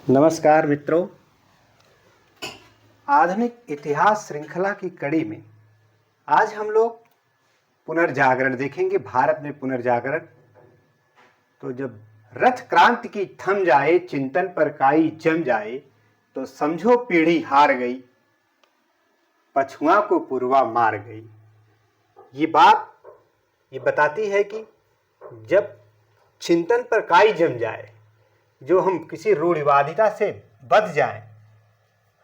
नमस्कार मित्रों। आधुनिक इतिहास श्रृंखला की कड़ी में आज हम लोग पुनर्जागरण देखेंगे। भारत में पुनर्जागरण। तो जब रथ क्रांति की थम जाए, चिंतन पर काई जम जाए, तो समझो पीढ़ी हार गई, पछुआ को पुरवा मार गई। ये बात ये बताती है कि जब चिंतन पर काई जम जाए, जो हम किसी रूढ़िवादिता से बंध जाएं,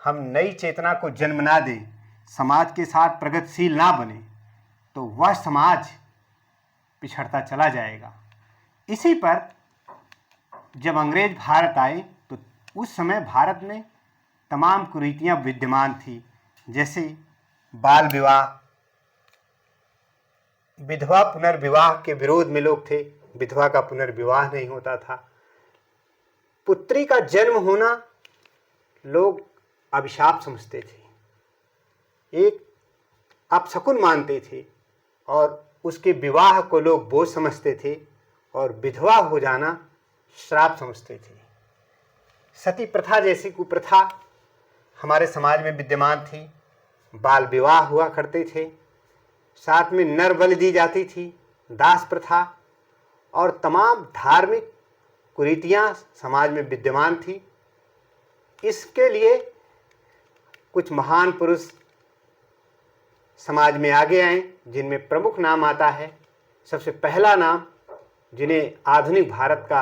हम नई चेतना को जन्म ना दें, समाज के साथ प्रगतिशील ना बने, तो वह समाज पिछड़ता चला जाएगा। इसी पर जब अंग्रेज भारत आए तो उस समय भारत में तमाम कुरीतियां विद्यमान थी, जैसे बाल विवाह, विधवा पुनर्विवाह के विरोध में लोग थे। विधवा का पुनर्विवाह नहीं होता था। पुत्री का जन्म होना लोग अभिशाप समझते थे, एक अपशकुन मानते थे, और उसके विवाह को लोग बोझ समझते थे, और विधवा हो जाना श्राप समझते थे। सती प्रथा जैसी कुप्रथा हमारे समाज में विद्यमान थी। बाल विवाह हुआ करते थे, साथ में नर बलि दी जाती थी, दास प्रथा और तमाम धार्मिक कुरीतियां समाज में विद्यमान थी। इसके लिए कुछ महान पुरुष समाज में आगे आए, जिनमें प्रमुख नाम आता है। सबसे पहला नाम, जिन्हें आधुनिक भारत का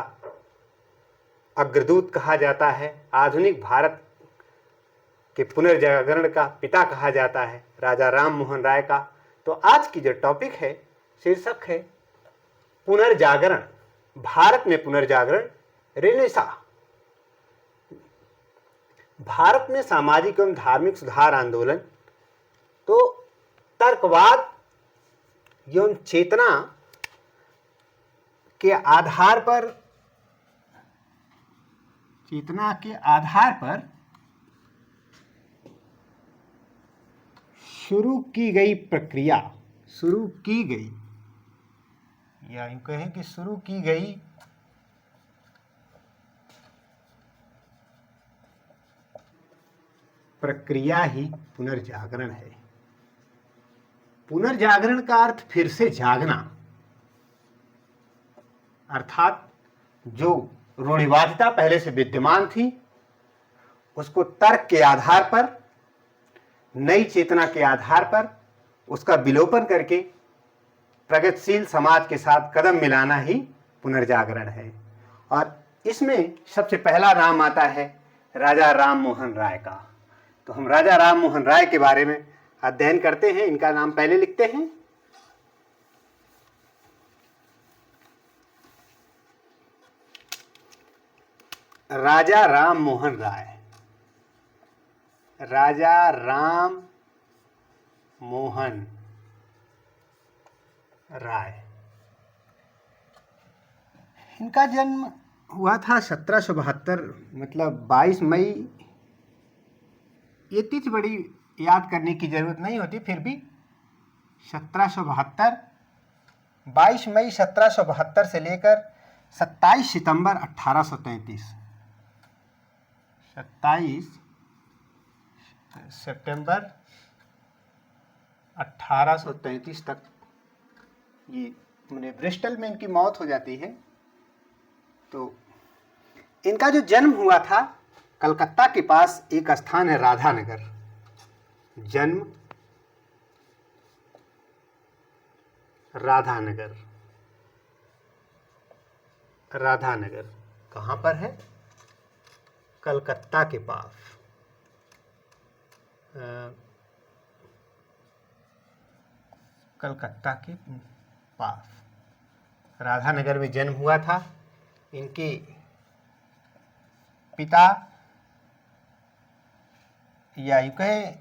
अग्रदूत कहा जाता है, आधुनिक भारत के पुनर्जागरण का पिता कहा जाता है, राजा राम मोहन राय का। तो आज की जो टॉपिक है, शीर्षक है पुनर्जागरण, भारत में पुनर्जागरण, रेनेसां। भारत में सामाजिक एवं धार्मिक सुधार आंदोलन तो तर्कवाद एवं चेतना के आधार पर शुरू की गई प्रक्रिया, शुरू की गई, या यूं कहें कि शुरू की गई प्रक्रिया ही पुनर्जागरण है। पुनर्जागरण का अर्थ फिर से जागना, अर्थात जो रूढ़िवादिता पहले से विद्यमान थी, उसको तर्क के आधार पर, नई चेतना के आधार पर उसका विलोपन करके प्रगतिशील समाज के साथ कदम मिलाना ही पुनर्जागरण है। और इसमें सबसे पहला नाम आता है राजा राम मोहन राय का। तो हम राजा राम मोहन राय के बारे में अध्ययन करते हैं। इनका नाम पहले लिखते हैं। राजा राम मोहन राय, राजा राम मोहन राय। इनका जन्म हुआ था 1772, मतलब 22 मई। ये तिथि बड़ी याद करने की जरूरत नहीं होती, फिर भी 1772, 22 मई 1772 से लेकर 27 सितंबर 1833, 27 सितंबर 1833 तक ये ब्रिस्टल में इनकी मौत हो जाती है। तो इनका जो जन्म हुआ था, कलकत्ता के पास एक स्थान है राधानगर। जन्म राधानगर। राधानगर कहाँ पर है? कलकत्ता के पास। कलकत्ता के पास राधानगर में जन्म हुआ था। इनके पिता, या यूं कहें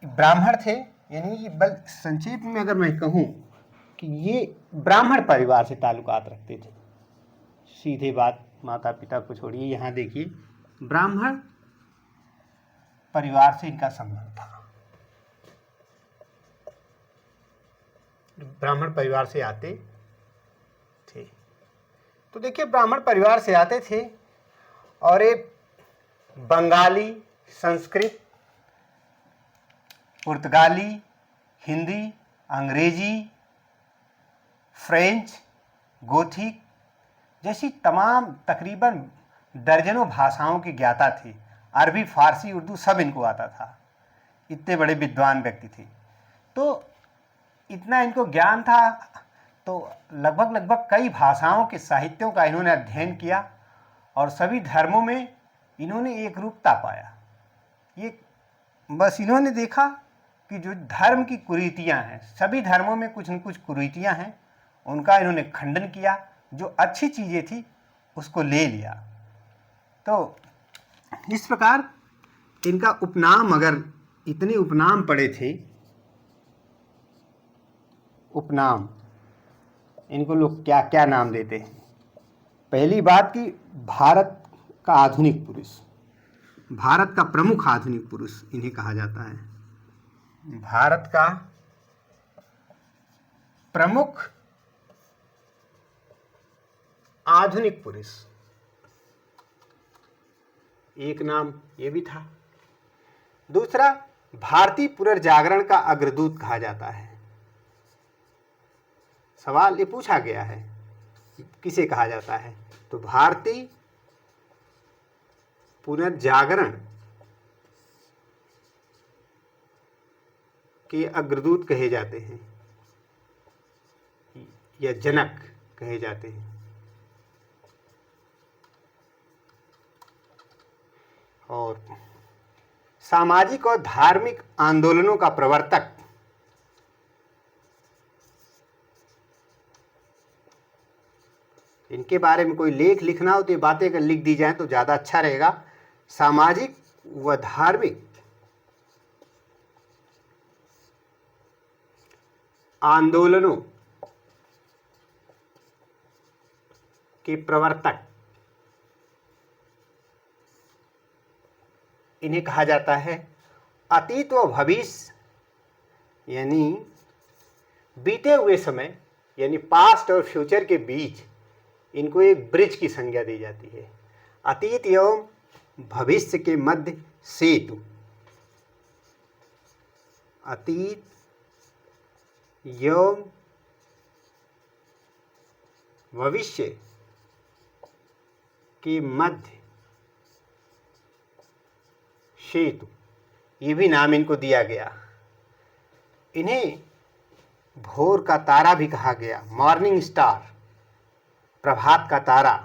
ब्राह्मण थे, यानी कि बल संक्षेप में अगर मैं कहूँ कि ये ब्राह्मण परिवार से ताल्लुकात रखते थे। सीधे बात, माता पिता को छोड़िए, यहाँ देखिए, ब्राह्मण परिवार से इनका संबंध था। ब्राह्मण परिवार से आते थे। तो देखिए, ब्राह्मण परिवार से आते थे और ये बंगाली, संस्कृत, पुर्तगाली, हिंदी, अंग्रेजी, फ्रेंच, गोथिक जैसी तमाम तकरीबन दर्जनों भाषाओं के ज्ञाता थे। अरबी, फारसी, उर्दू सब इनको आता था। इतने बड़े विद्वान व्यक्ति थे। तो इतना इनको ज्ञान था, तो लगभग कई भाषाओं के साहित्यों का इन्होंने अध्ययन किया और सभी धर्मों में इन्होंने एक रूपता पाया। ये बस इन्होंने देखा कि जो धर्म की कुरीतियां हैं, सभी धर्मों में कुछ न कुछ कुरीतियां हैं, उनका इन्होंने खंडन किया। जो अच्छी चीज़ें थी उसको ले लिया। तो इस प्रकार इनका उपनाम, अगर इतने उपनाम पड़े थे, उपनाम इनको लोग क्या क्या नाम देते हैं। पहली बात कि भारत का आधुनिक पुरुष, भारत का प्रमुख आधुनिक पुरुष इन्हें कहा जाता है। भारत का प्रमुख आधुनिक पुरुष, एक नाम ये भी था। दूसरा, भारतीय पुनर्जागरण का अग्रदूत कहा जाता है। सवाल ये पूछा गया है किसे कहा जाता है, तो भारतीय पुनर्जागरण के अग्रदूत कहे जाते हैं या जनक कहे जाते हैं। और सामाजिक और धार्मिक आंदोलनों का प्रवर्तक, इनके बारे में कोई लेख लिखना हो तो ये बातें अगर लिख दी जाएं तो ज़्यादा अच्छा रहेगा। सामाजिक व धार्मिक आंदोलनों के प्रवर्तक इन्हें कहा जाता है। अतीत व भविष्य यानी बीते हुए समय यानी पास्ट और फ्यूचर के बीच इनको एक ब्रिज की संज्ञा दी जाती है। अतीत एवं भविष्य के मध्य सेतु, अतीत एवं भविष्य के मध्य सेतु, ये भी नाम इनको दिया गया। इन्हें भोर का तारा भी कहा गया, मॉर्निंग स्टार, प्रभात का तारा,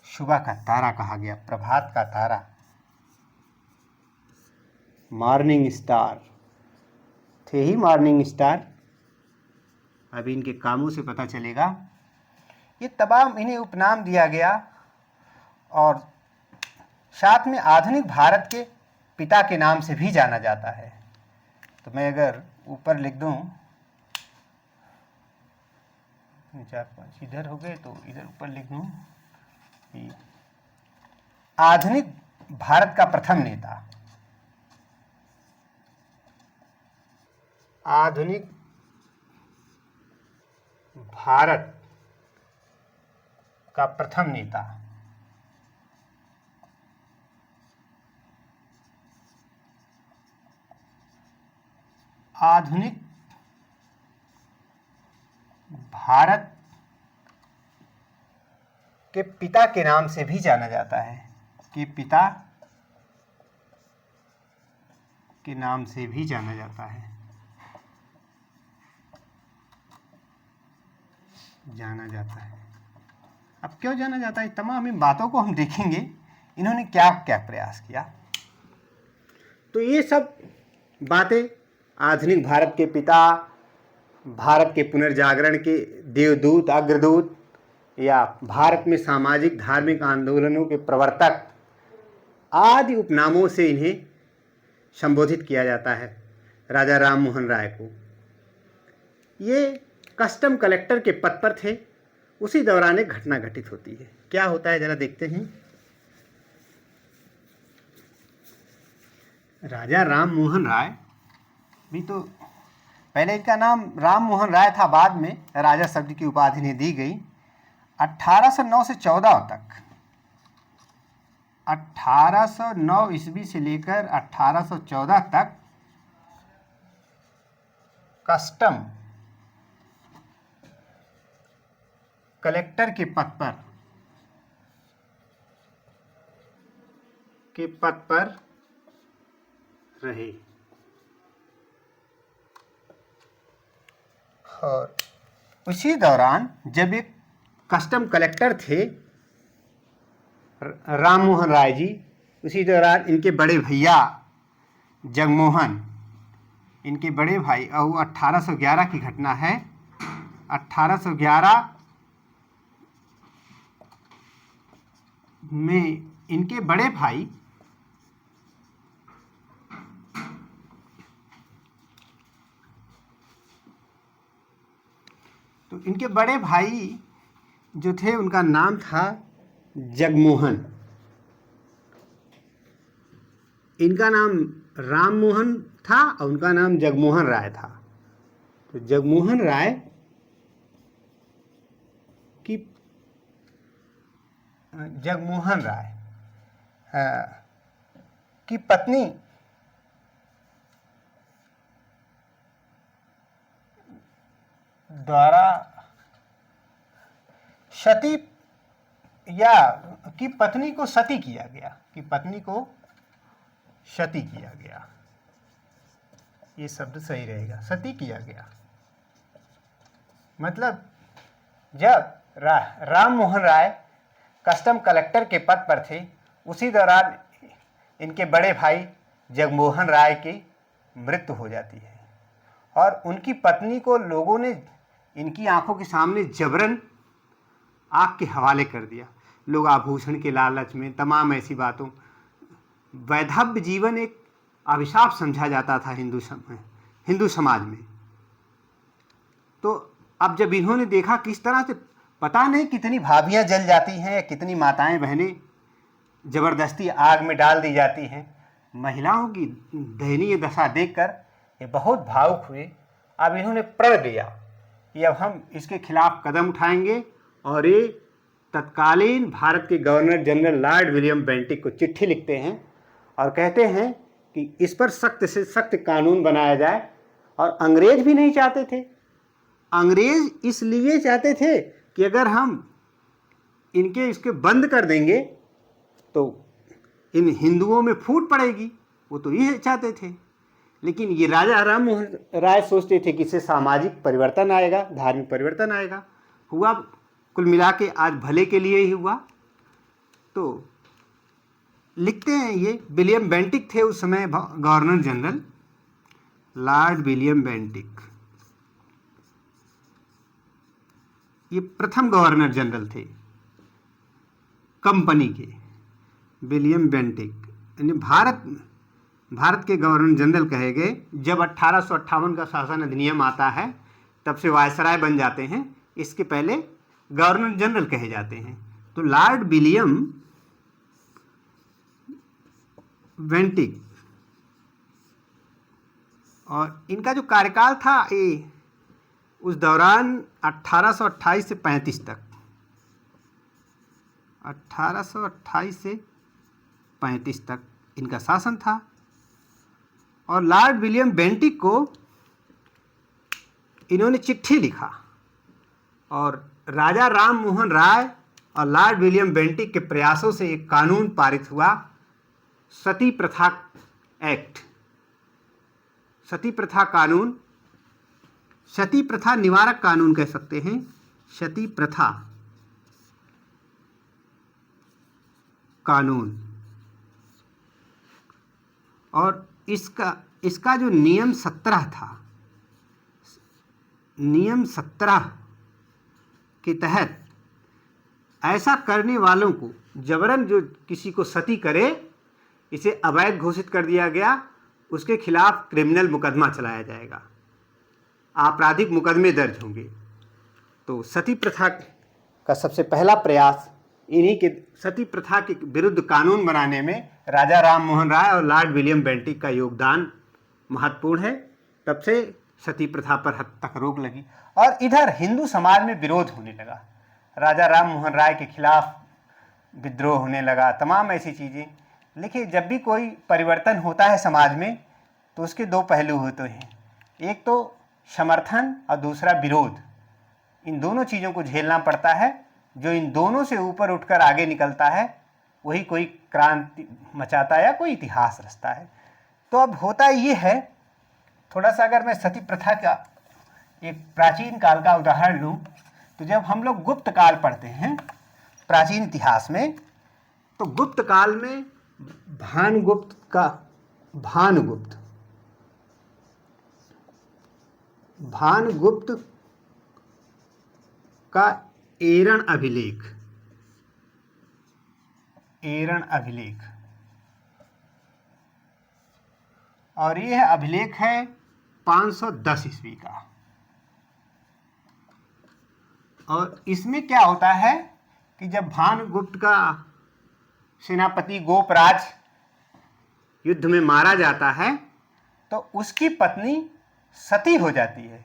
सुबह का तारा कहा गया, प्रभात का तारा, मॉर्निंग स्टार थे ही मॉर्निंग स्टार। अभी इनके कामों से पता चलेगा। ये तमाम इन्हें उपनाम दिया गया और साथ में आधुनिक भारत के पिता के नाम से भी जाना जाता है। तो मैं अगर ऊपर लिख दूं, 4-5 इधर हो गए तो इधर ऊपर लिख दूं कि आधुनिक भारत का प्रथम नेता, आधुनिक भारत का प्रथम नेता, आधुनिक भारत के पिता के नाम से भी जाना जाता है, कि पिता के नाम से भी जाना जाता है, जाना जाता है। अब क्यों जाना जाता है, तमाम इन बातों को हम देखेंगे इन्होंने क्या क्या प्रयास किया। तो ये सब बातें आधुनिक भारत के पिता, भारत के पुनर्जागरण के देवदूत, अग्रदूत, या भारत में सामाजिक धार्मिक आंदोलनों के प्रवर्तक आदि उपनामों से इन्हें संबोधित किया जाता है। राजा राम मोहन राय को ये कस्टम कलेक्टर के पद पर थे। उसी दौरान एक घटना घटित होती है। क्या होता है जरा देखते हैं। राजा राम मोहन राय भी तो पहले इनका नाम राम मोहन राय था, बाद में राजा शब्द की उपाधि इन्हें दी गई। 1809 से 14 तक 1809 ईस्वी से लेकर 1814 तक कस्टम कलेक्टर के पद पर रहे। और उसी दौरान जब एक कस्टम कलेक्टर थे राम मोहन राय जी, उसी दौरान इनके बड़े भैया जगमोहन, इनके बड़े भाई, और वो 1811 की घटना है। 1811 में इनके बड़े भाई जो थे उनका नाम था जगमोहन। इनका नाम राम मोहन था और उनका नाम जगमोहन राय था। तो जगमोहन राय की पत्नी द्वारा पत्नी को सती किया गया, ये शब्द सही रहेगा, सती किया गया। मतलब जब राम मोहन राय कस्टम कलेक्टर के पद पर थे, उसी दौरान इनके बड़े भाई जगमोहन राय की मृत्यु हो जाती है और उनकी पत्नी को लोगों ने इनकी आंखों के सामने जबरन आग के हवाले कर दिया। लोग आभूषण के लालच में, तमाम ऐसी बातों, वैधव्य जीवन एक अभिशाप समझा जाता था हिंदू समाज में। तो अब जब इन्होंने देखा किस तरह से पता नहीं कितनी भाभियां जल जाती हैं, कितनी माताएं बहनें जबरदस्ती आग में डाल दी जाती हैं, महिलाओं की दयनीय दशा देखकर ये बहुत भावुक हुए। अब इन्होंने प्रण लिया कि अब हम इसके खिलाफ कदम उठाएंगे और ये तत्कालीन भारत के governor general Lord William Bentinck को चिट्ठी लिखते हैं और कहते हैं कि इस पर सख्त से सख्त कानून बनाया जाए। और अंग्रेज भी नहीं चाहते थे। अंग्रेज इसलिए चाहते थे कि अगर हम इसके बंद कर देंगे तो इन हिंदुओं में फूट पड़ेगी, वो तो ये चाहते थे। लेकिन ये राजा राम मोहन राय सोचते थे कि इससे सामाजिक परिवर्तन आएगा, धार्मिक परिवर्तन आएगा। हुआ कुल मिला के आज भले के लिए ही हुआ। तो लिखते हैं, ये विलियम बेंटिक थे उस समय governor general, Lord William Bentinck, ये प्रथम गवर्नर जनरल थे कंपनी के। विलियम बेंटिक यानी भारत के गवर्नर जनरल कहे गए। जब 1858 का शासन अधिनियम आता है तब से वायसराय बन जाते हैं, इसके पहले गवर्नर जनरल कहे जाते हैं। तो लॉर्ड विलियम बेंटिक, और इनका जो कार्यकाल था ये उस दौरान 1828 से 35 तक, 1828 से 35 तक इनका शासन था। और लॉर्ड विलियम बेंटिक को इन्होंने चिट्ठी लिखा और राजा राम मोहन राय और लॉर्ड विलियम बेंटिक के प्रयासों से एक कानून पारित हुआ, सती प्रथा एक्ट, सती प्रथा कानून, सती प्रथा निवारक कानून कह सकते हैं, सती प्रथा कानून। और इसका जो नियम 17 था, नियम 17 के तहत ऐसा करने वालों को जबरन, जो किसी को सती करे, इसे अवैध घोषित कर दिया गया, उसके खिलाफ क्रिमिनल मुकदमा चलाया जाएगा, आपराधिक मुकदमे दर्ज होंगे। तो सती प्रथा का सबसे पहला प्रयास, इन्हीं के सती प्रथा के विरुद्ध कानून बनाने में राजा राम मोहन राय और लॉर्ड विलियम बेंटिक का योगदान महत्वपूर्ण है। तब से सती प्रथा पर हद तक रोक लगी और इधर हिंदू समाज में विरोध होने लगा। राजा राम मोहन राय के खिलाफ विद्रोह होने लगा, तमाम ऐसी चीज़ें। देखिए, जब भी कोई परिवर्तन होता है समाज में तो उसके दो पहलू होते हैं, एक तो समर्थन और दूसरा विरोध। इन दोनों चीज़ों को झेलना पड़ता है। जो इन दोनों से ऊपर उठकर आगे निकलता है वही कोई क्रांति मचाता है या कोई इतिहास रचता है। तो अब होता ये है, थोड़ा सा अगर मैं सती प्रथा का एक प्राचीन काल का उदाहरण लूँ, तो जब हम लोग गुप्त काल पढ़ते हैं प्राचीन इतिहास में, तो गुप्त काल में भानुगुप्त का एरण अभिलेख, और यह अभिलेख है 510 ईस्वी का। और इसमें क्या होता है कि जब भानुगुप्त का सेनापति गोपराज युद्ध में मारा जाता है तो उसकी पत्नी सती हो जाती है।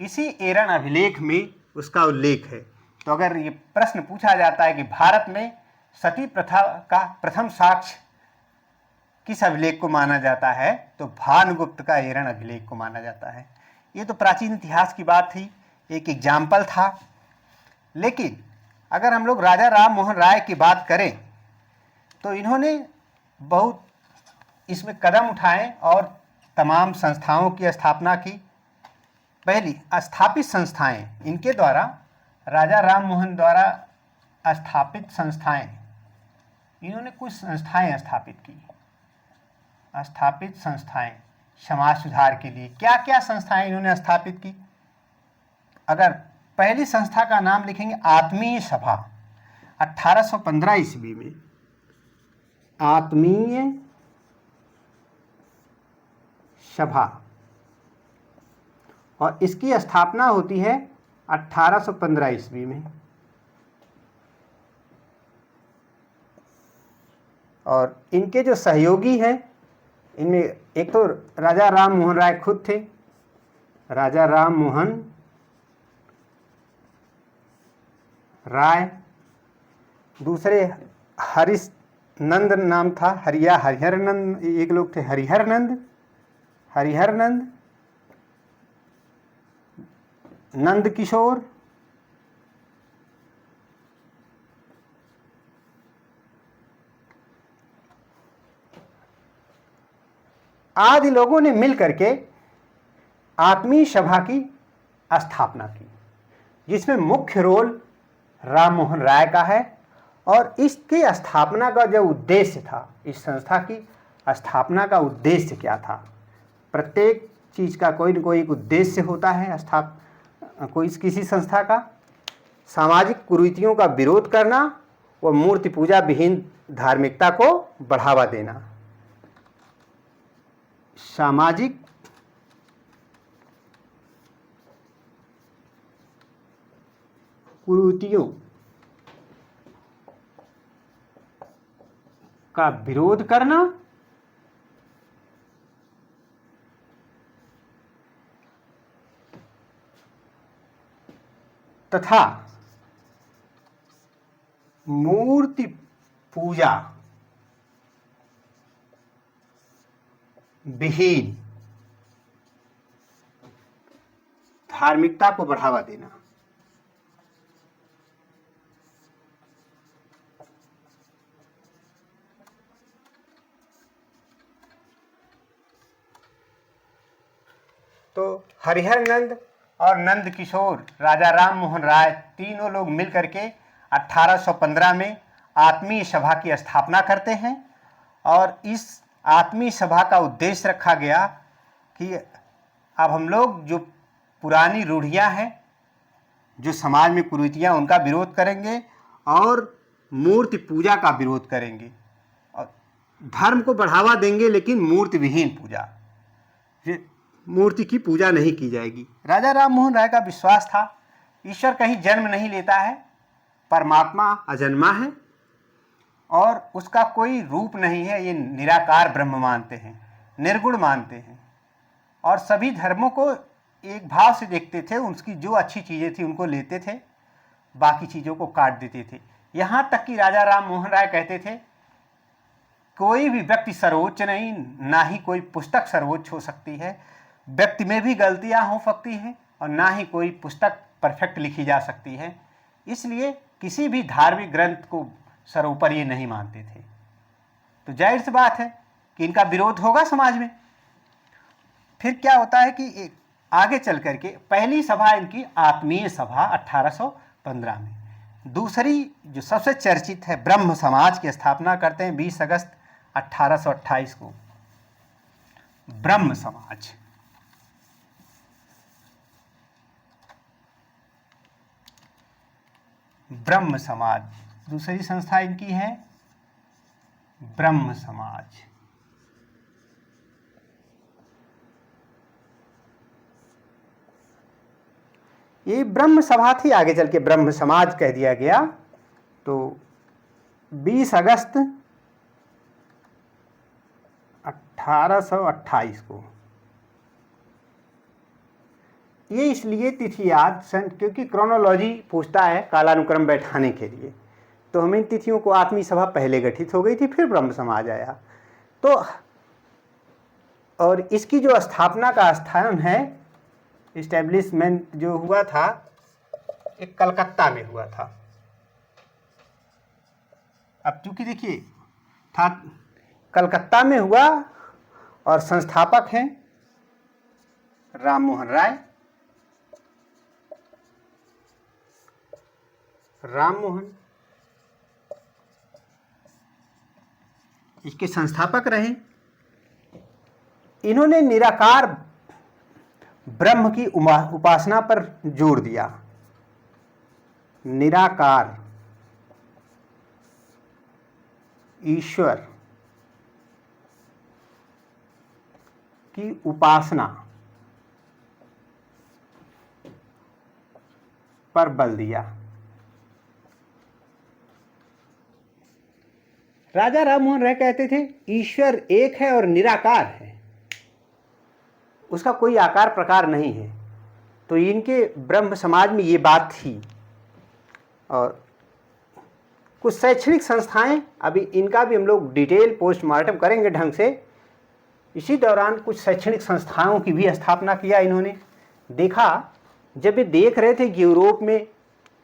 इसी एरण अभिलेख में उसका उल्लेख है। तो अगर ये प्रश्न पूछा जाता है कि भारत में सती प्रथा का प्रथम साक्ष्य किस अभिलेख को माना जाता है, तो भानुगुप्त का एरण अभिलेख को माना जाता है। ये तो प्राचीन इतिहास की बात थी, एक एग्जाम्पल था। लेकिन अगर हम लोग राजा राम मोहन राय की बात करें तो इन्होंने बहुत इसमें कदम उठाए और तमाम संस्थाओं की स्थापना की। पहली स्थापित संस्थाएं इनके द्वारा, राजा राम मोहन द्वारा स्थापित संस्थाएं, इन्होंने कुछ संस्थाएं स्थापित संस्थाएं समाज सुधार के लिए। क्या क्या संस्थाएं इन्होंने स्थापित की? अगर पहली संस्था का नाम लिखेंगे आत्मीय सभा, 1815 ईस्वी में आत्मीय सभा, और इसकी स्थापना होती है 1815 ईस्वी में। और इनके जो सहयोगी हैं, इनमें एक तो राजा राम मोहन राय खुद थे, राजा राम मोहन राय। दूसरे हरीश नंद नाम था, हरिहर नंद, एक लोग थे हरिहर नंद, नंद किशोर, आदि लोगों ने मिलकर के आत्मीय सभा की स्थापना की, जिसमें मुख्य रोल राम मोहन राय का है। और इसकी स्थापना का जो उद्देश्य था, इस संस्था की स्थापना का उद्देश्य क्या था? प्रत्येक चीज का कोई न कोई एक उद्देश्य होता है। कोई किसी संस्था का सामाजिक कुरीतियों का विरोध करना व मूर्ति पूजा विहीन धार्मिकता को बढ़ावा देना। सामाजिक कुरीतियों का विरोध करना तथा मूर्ति पूजा विहीन धार्मिकता को बढ़ावा देना। तो हरिहर नंद और नंद किशोर, राजा राम मोहन राय, तीनों लोग मिलकर के 1815 में आत्मीय सभा की स्थापना करते हैं। और इस आत्मीय सभा का उद्देश्य रखा गया कि अब हम लोग जो पुरानी रूढ़ियां हैं, जो समाज में कुरीतियां, उनका विरोध करेंगे और मूर्ति पूजा का विरोध करेंगे और धर्म को बढ़ावा देंगे, लेकिन मूर्ति विहीन पूजा, मूर्ति की पूजा नहीं की जाएगी। राजा राम मोहन राय का विश्वास था ईश्वर कहीं जन्म नहीं लेता है, परमात्मा अजन्मा है और उसका कोई रूप नहीं है। ये निराकार ब्रह्म मानते हैं, निर्गुण मानते हैं और सभी धर्मों को एक भाव से देखते थे। उसकी जो अच्छी चीज़ें थी उनको लेते थे, बाकी चीज़ों को काट देते थे। यहां तक कि राजा राम मोहन राय कहते थे कोई भी व्यक्ति सर्वोच्च नहीं, ना ही कोई पुस्तक सर्वोच्च हो सकती है, व्यक्ति में भी गलतियां हो सकती हैं और ना ही कोई पुस्तक परफेक्ट लिखी जा सकती है। इसलिए किसी भी धार्मिक ग्रंथ को सर्वोपरि ये नहीं मानते थे। तो जाहिर सी बात है कि इनका विरोध होगा समाज में। फिर क्या होता है कि आगे चल करके पहली सभा इनकी आत्मीय सभा 1815 में, दूसरी जो सबसे चर्चित है ब्रह्म समाज की स्थापना करते हैं 20 अगस्त 1828 को। ब्रह्म समाज, ब्रह्म समाज दूसरी संस्था इनकी है ब्रह्म समाज। ये ब्रह्म सभा थी, आगे चल के ब्रह्म समाज कह दिया गया। तो 20 अगस्त 1828 को ये इसलिए तिथि याद क्योंकि क्रोनोलॉजी पूछता है कालानुक्रम बैठाने के लिए, तो हम इन तिथियों को आत्मीय सभा पहले गठित हो गई थी, फिर ब्रह्म समाज आया। तो और इसकी जो स्थापना का स्थान है, इस्टेब्लिशमेंट जो हुआ था, एक कलकत्ता में हुआ था। अब चूंकि देखिए था कलकत्ता में हुआ और संस्थापक हैं राम मोहन राय, राम मोहन इसके संस्थापक रहे। इन्होंने निराकार ब्रह्म की उपासना पर जोर दिया। निराकार ईश्वर की उपासना पर बल दिया। राजा राम मोहन राय कहते थे ईश्वर एक है और निराकार है, उसका कोई आकार प्रकार नहीं है। तो इनके ब्रह्म समाज में ये बात थी। और कुछ शैक्षणिक संस्थाएं, अभी इनका भी हम लोग डिटेल पोस्टमार्टम करेंगे ढंग से। इसी दौरान कुछ शैक्षणिक संस्थाओं की भी स्थापना किया इन्होंने। देखा, जब ये देख रहे थे कि यूरोप में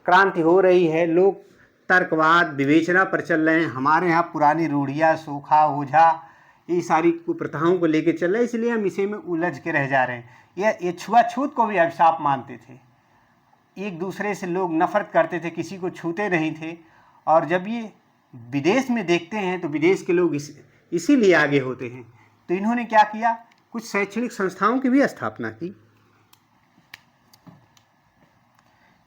क्रांति हो रही है, लोग तर्कवाद विवेचना पर चल रहे हैं, हमारे यहाँ पुरानी रूढ़ियाँ सोखा ओझा ये सारी कुप्रथाओं को लेके चल रहे हैं, इसलिए हम इसी में उलझ के रह जा रहे हैं। ये छुआछूत को भी अभिशाप मानते थे, एक दूसरे से लोग नफरत करते थे, किसी को छूते नहीं थे। और जब ये विदेश में देखते हैं तो विदेश के लोग इसीलिए आगे होते हैं। तो इन्होंने क्या किया, कुछ शैक्षणिक संस्थाओं की भी स्थापना की।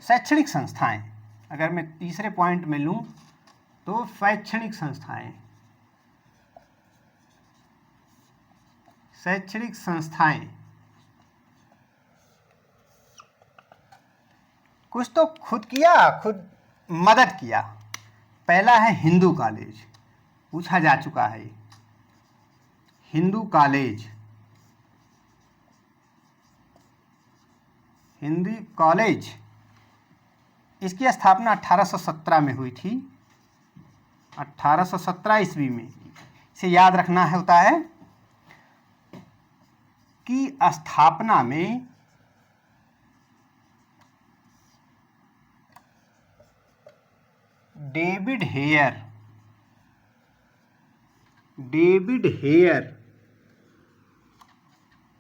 शैक्षणिक संस्थाएं, अगर मैं तीसरे पॉइंट में लूं तो शैक्षणिक संस्थाएं, शैक्षणिक संस्थाएं कुछ तो खुद किया, खुद मदद किया। पहला है हिंदू कॉलेज, पूछा जा चुका है। हिंदू कॉलेज, हिंदी कॉलेज, इसकी स्थापना 1817 में हुई थी। 1817 ईस्वी में। इसे याद रखना होता है कि स्थापना में डेविड हेयर,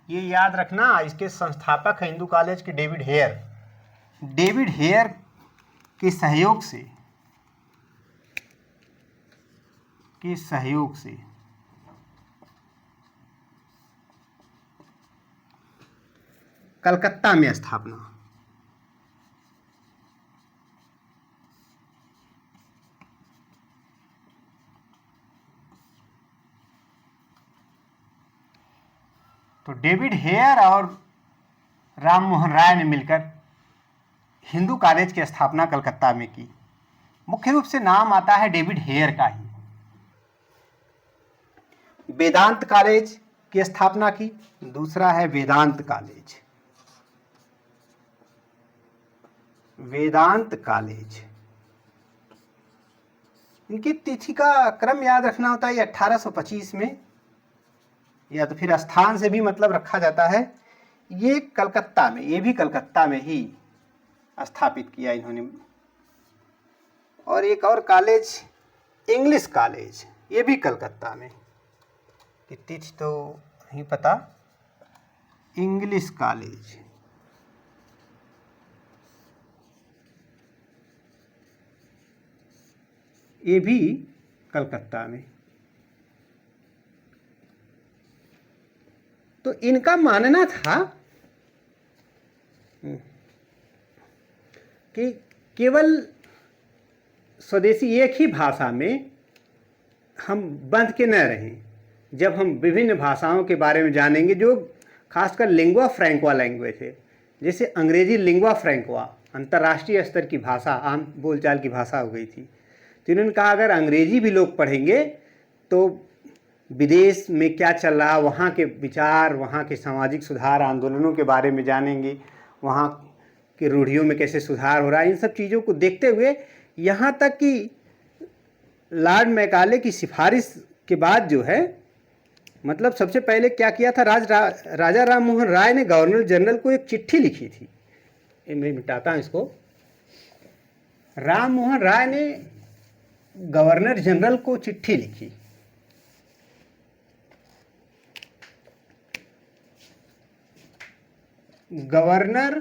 ये याद रखना, इसके संस्थापक हैं हिंदू कॉलेज के डेविड हेयर के सहयोग से कलकत्ता में स्थापना। तो डेविड हेयर और राम मोहन राय ने मिलकर हिंदू कॉलेज की स्थापना कलकत्ता में की। मुख्य रूप से नाम आता है डेविड हेयर का ही। वेदांत कॉलेज की स्थापना की, दूसरा है वेदांत कॉलेज। वेदांत कॉलेज इनकी तिथि का क्रम याद रखना होता है। ये 1825 में, या तो फिर स्थान से भी मतलब रखा जाता है। ये कलकत्ता में, ये भी कलकत्ता में ही स्थापित किया इन्होंने। और एक और कॉलेज, इंग्लिश कॉलेज, ये भी कलकत्ता में, कि तिथि तो नहीं पता। इंग्लिश कॉलेज, ये भी कलकत्ता में। तो इनका मानना था कि केवल स्वदेशी एक ही भाषा में हम बंध के न रहें। जब हम विभिन्न भाषाओं के बारे में जानेंगे, जो खासकर लिंगुआ फ्रैंकवा लैंग्वेज है, जैसे अंग्रेजी लिंगुआ फ्रैंकवा अंतर्राष्ट्रीय स्तर की भाषा, आम बोलचाल की भाषा हो गई थी। तो इन्होंने कहा अगर अंग्रेजी भी लोग पढ़ेंगे तो विदेश में क्या चल रहा, वहाँ के विचार, वहाँ के सामाजिक सुधार आंदोलनों के बारे में जानेंगे, वहाँ के रूढ़ियों में कैसे सुधार हो रहा है, इन सब चीज़ों को देखते हुए, यहाँ तक कि लॉर्ड मैकाले की सिफारिश के बाद जो है, मतलब सबसे पहले क्या किया था, राजा राम मोहन राय ने गवर्नर जनरल को एक चिट्ठी लिखी थी। मैं मिटाता हूँ इसको। राम मोहन राय ने गवर्नर जनरल को चिट्ठी लिखी। गवर्नर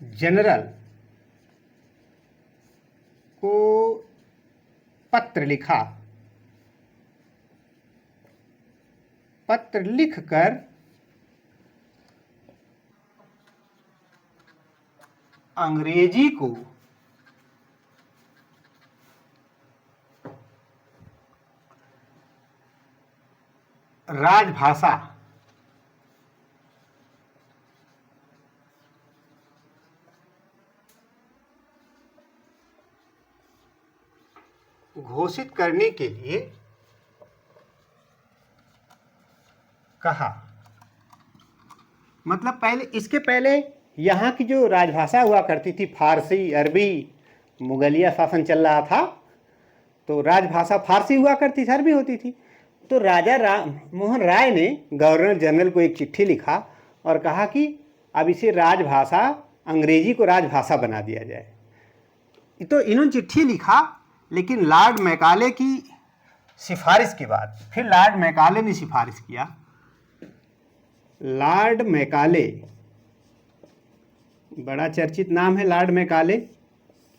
जनरल को पत्र लिखा। पत्र लिखकर अंग्रेजी को राजभाषा घोषित करने के लिए कहा। मतलब पहले, इसके पहले यहाँ की जो राजभाषा हुआ करती थी, फारसी, अरबी, मुगलिया शासन चल रहा था, तो राजभाषा फारसी हुआ करती थी, अरबी होती थी। तो राजा राम मोहन राय ने गवर्नर जनरल को एक चिट्ठी लिखा और कहा कि अब इसे राजभाषा, अंग्रेजी को राजभाषा बना दिया जाए। तो इन्होंने चिट्ठी लिखा, लेकिन लॉर्ड मैकाले की सिफारिश के बाद, फिर लॉर्ड मैकाले ने सिफारिश किया। लॉर्ड मैकाले, बड़ा चर्चित नाम है लॉर्ड मैकाले।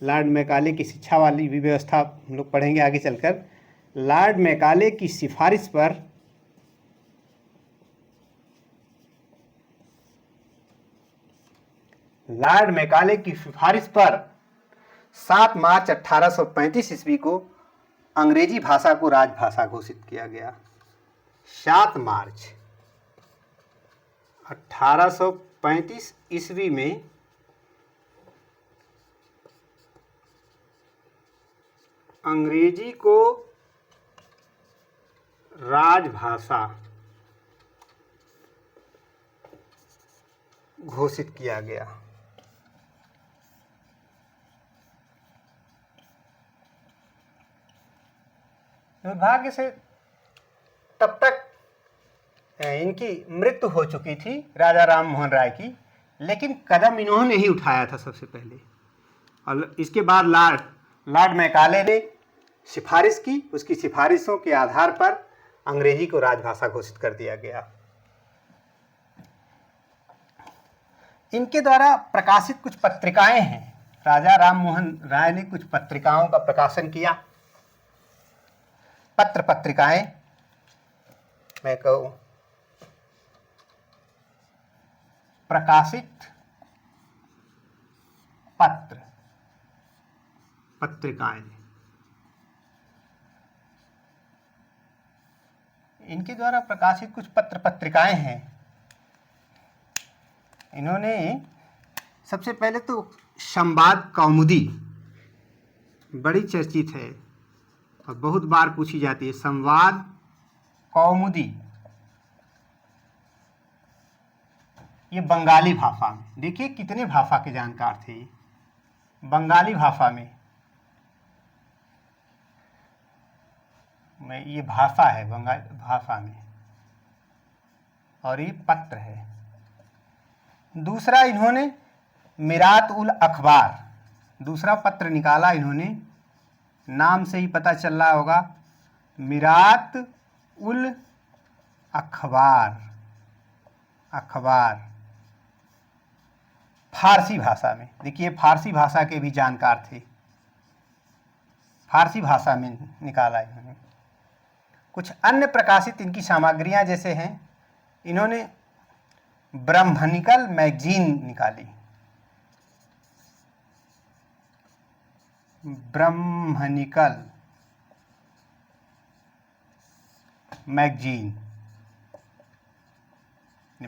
लॉर्ड मैकाले की शिक्षा वाली भी व्यवस्था हम लोग पढ़ेंगे आगे चलकर। लॉर्ड मैकाले की सिफारिश पर लॉर्ड मैकाले की सिफारिश पर 7 मार्च 1835 ईस्वी को अंग्रेजी भाषा को राजभाषा घोषित किया गया। 7 मार्च 1835 ईस्वी में अंग्रेजी को राजभाषा घोषित किया गया। दुर्भाग्य से तब तक इनकी मृत्यु हो चुकी थी, राजा राम मोहन राय की, लेकिन कदम इन्होंने ही उठाया था सबसे पहले। और इसके बाद लॉर्ड मैकाले ने सिफारिश की, उसकी सिफारिशों के आधार पर अंग्रेजी को राजभाषा घोषित कर दिया गया। इनके द्वारा प्रकाशित कुछ पत्रिकाएं हैं। राजा राम मोहन राय ने कुछ पत्रिकाओं का प्रकाशन किया। पत्रिकाएं, मैं कहूँ प्रकाशित पत्रिकाएं, इनके द्वारा प्रकाशित कुछ पत्रिकाएं हैं। इन्होंने सबसे पहले तो संवाद कौमुदी, बड़ी चर्चित है और बहुत बार पूछी जाती है। संवाद कौमुदी, ये बंगाली भाषा में, देखिए कितने भाषा के जानकार थे। बंगाली भाषा में में, ये भाषा है बंगाली भाषा में, और ये पत्र है। दूसरा इन्होंने मिरात उल अखबार, दूसरा पत्र निकाला इन्होंने, नाम से ही पता चल रहा होगा, मिरात उल अखबार, अखबार फारसी भाषा में। देखिए फारसी भाषा के भी जानकार थे, फारसी भाषा में निकाला इन्होंने। कुछ अन्य प्रकाशित इनकी सामग्रियां जैसे हैं, इन्होंने ब्रह्मनिकल मैगजीन निकाली, ब्रह्मनिकल मैगजीन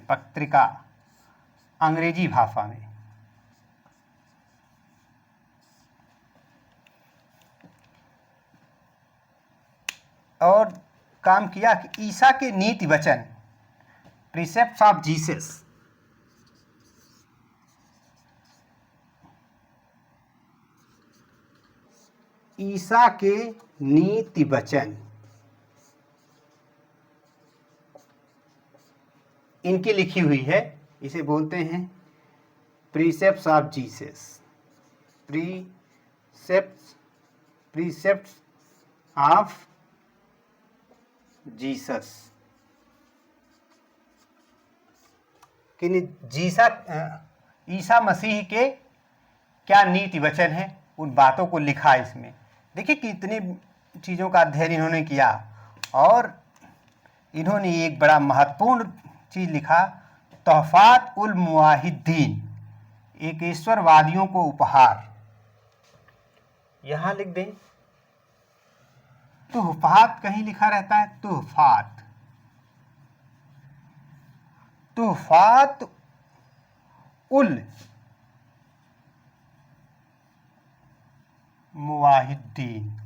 पत्रिका, अंग्रेजी भाषा में। और काम किया कि ईसा के नीति वचन, प्रीसेप्ट्स ऑफ जीसस, ईसा के नीति वचन इनकी लिखी हुई है, इसे बोलते हैं precepts of Jesus, precepts of Jesus, कि ईसा मसीह के क्या नीति वचन है, उन बातों को लिखा इसमें। देखिए कितनी चीज़ों का अध्ययन इन्होंने किया, और इन्होंने एक बड़ा महत्वपूर्ण चीज़ लिखा, तोहफात उल मुवाहिदीन, एक ईश्वरवादियों को उपहार। यहाँ लिख दें तोहफात, कहीं लिखा रहता है तोहफात, तोहफात उल मुवाहिदीन,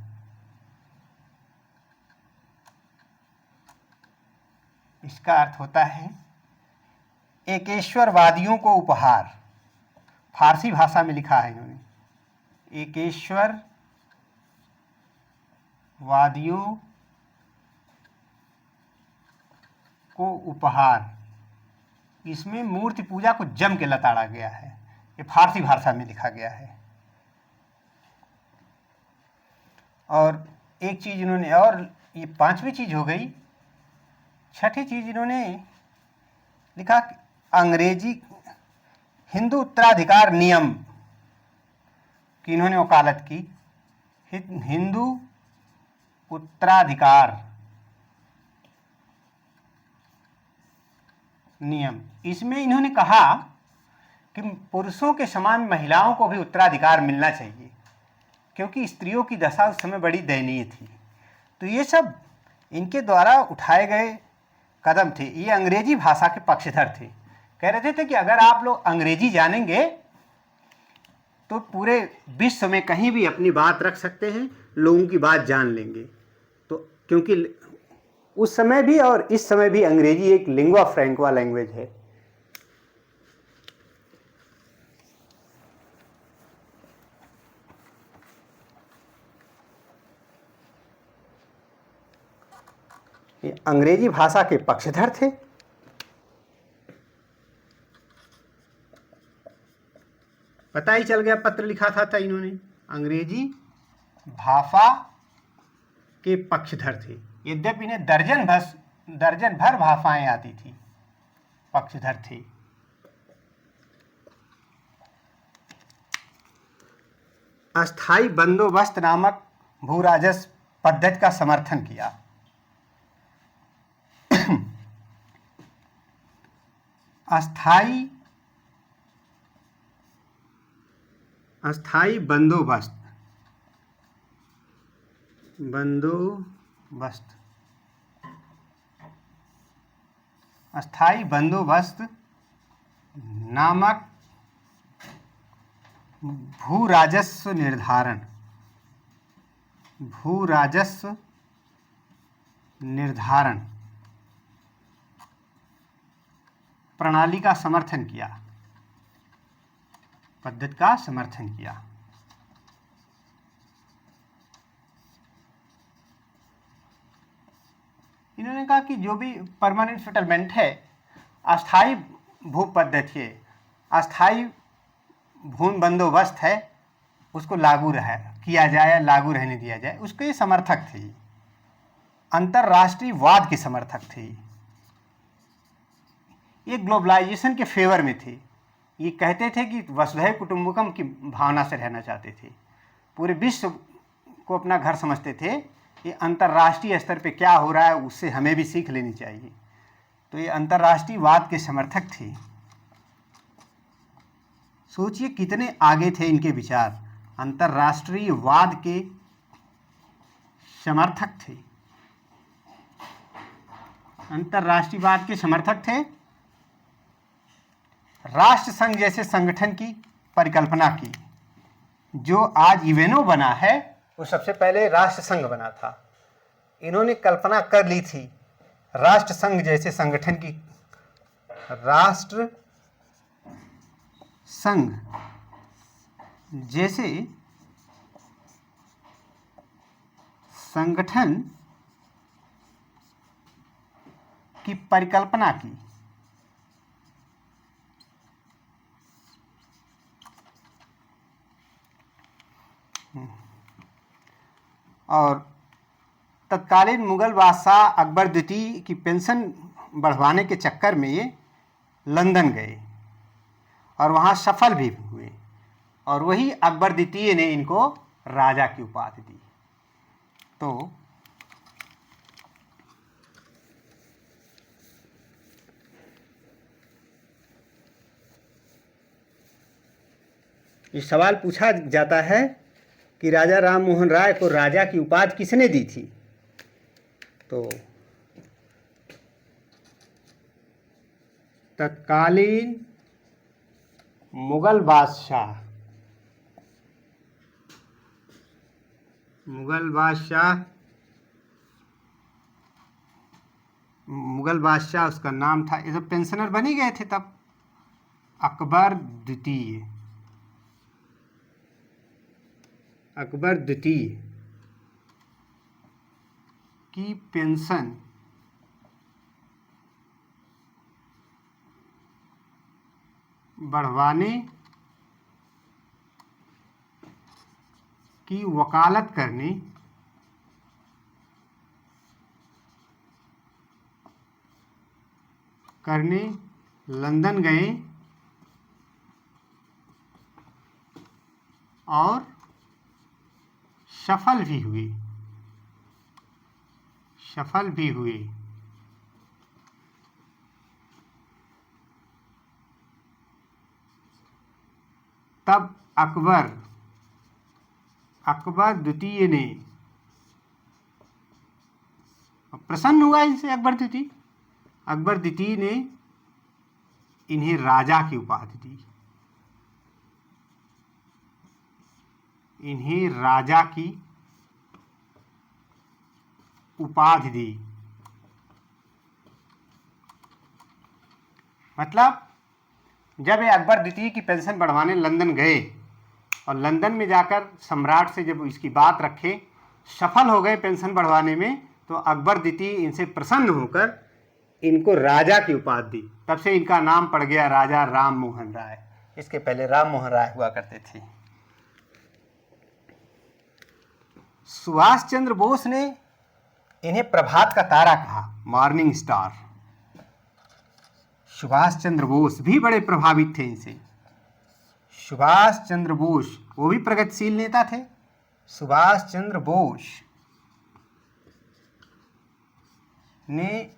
इसका अर्थ होता है एकेश्वरवादियों को उपहार। फारसी भाषा में लिखा है इन्होंने, एकेश्वरवादियों को उपहार। इसमें मूर्ति पूजा को जम के लताड़ा गया है, ये फारसी भाषा में लिखा गया है। और एक चीज इन्होंने, और ये पांचवी चीज हो गई। छठी चीज इन्होंने लिखा, अंग्रेजी हिंदू उत्तराधिकार नियम की इन्होंने वकालत की, हिंदू उत्तराधिकार नियम। इसमें इन्होंने कहा कि पुरुषों के समान महिलाओं को भी उत्तराधिकार मिलना चाहिए, क्योंकि स्त्रियों की दशा उस समय बड़ी दयनीय थी। तो ये सब इनके द्वारा उठाए गए कदम थे। ये अंग्रेजी भाषा के पक्षधर थे, कह रहे थे कि अगर आप लोग अंग्रेजी जानेंगे तो पूरे विश्व में कहीं भी अपनी बात रख सकते हैं, लोगों की बात जान लेंगे। तो क्योंकि उस समय भी और इस समय भी अंग्रेजी एक लिंग्वा फ्रैंकवा लैंग्वेज है। ये अंग्रेजी भाषा के पक्षधर थे। पता ही चल गया, पत्र लिखा था इन्होंने, अंग्रेजी भाषा के पक्षधर थे। यद्यपि इन्हें दर्जन भर भाषाएं आती थी, पक्षधर थे। अस्थाई बंदोबस्त नामक भूराजस्व पद्धति का समर्थन किया। अस्थाई बंदोबस्त अस्थाई बंदोबस्त नामक भू राजस्व निर्धारण प्रणाली का समर्थन किया, पद्धति का समर्थन किया। इन्होंने कहा कि जो भी परमानेंट सेटलमेंट है, अस्थाई भूपद्धति है, अस्थाई भूमि बंदोबस्त है, उसको लागू किया जाए या लागू रहने दिया जाए, उसके ये समर्थक थे। अंतर्राष्ट्रीय वाद के समर्थक थे। ये ग्लोबलाइजेशन के फेवर में थे। ये कहते थे कि वसुधैव कुटुंबकम की भावना से रहना चाहते थे, पूरे विश्व को अपना घर समझते थे। ये अंतर्राष्ट्रीय स्तर पे क्या हो रहा है उससे हमें भी सीख लेनी चाहिए। तो ये अंतर्राष्ट्रीय वाद के समर्थक थे। सोचिए कितने आगे थे इनके विचार। अंतर्राष्ट्रीय वाद के समर्थक थे, अंतर्राष्ट्रीयवाद के समर्थक थे। राष्ट्र संघ जैसे संगठन की परिकल्पना की। जो आज यूएनओ बना है वो सबसे पहले राष्ट्र संघ बना था। इन्होंने कल्पना कर ली थी राष्ट्र संघ जैसे संगठन की, राष्ट्र संघ जैसे संगठन की परिकल्पना की। और तत्कालीन मुगल बादशाह अकबर द्वितीय की पेंशन बढ़वाने के चक्कर में ये लंदन गए और वहाँ सफल भी हुए, और वही अकबर द्वितीय ने इनको राजा की उपाधि दी। तो ये सवाल पूछा जाता है कि राजा राम मोहन राय को राजा की उपाधि किसने दी थी? तो तत्कालीन मुगल बादशाह उसका नाम था, ये सब पेंशनर बन ही गए थे तब, अकबर द्वितीय की पेंशन बढ़वाने की वकालत करने लंदन गए और सफल भी हुए। तब अकबर द्वितीय ने प्रसन्न हुआ इनसे। अकबर द्वितीय ने इन्हें राजा की उपाधि दी। मतलब जब ये अकबर द्वितीय की पेंशन बढ़वाने लंदन गए और लंदन में जाकर सम्राट से जब इसकी बात रखे, सफल हो गए पेंशन बढ़वाने में, तो अकबर द्वितीय इनसे प्रसन्न होकर इनको राजा की उपाधि दी। तब से इनका नाम पड़ गया राजा राम मोहन राय। इसके पहले राम मोहन राय हुआ करते थे। सुभाष चंद्र बोस ने इन्हें प्रभात का तारा कहा, मॉर्निंग स्टार। सुभाष चंद्र बोस भी बड़े प्रभावित थे इनसे। सुभाष चंद्र बोस वो भी प्रगतिशील नेता थे। सुभाष चंद्र बोस ने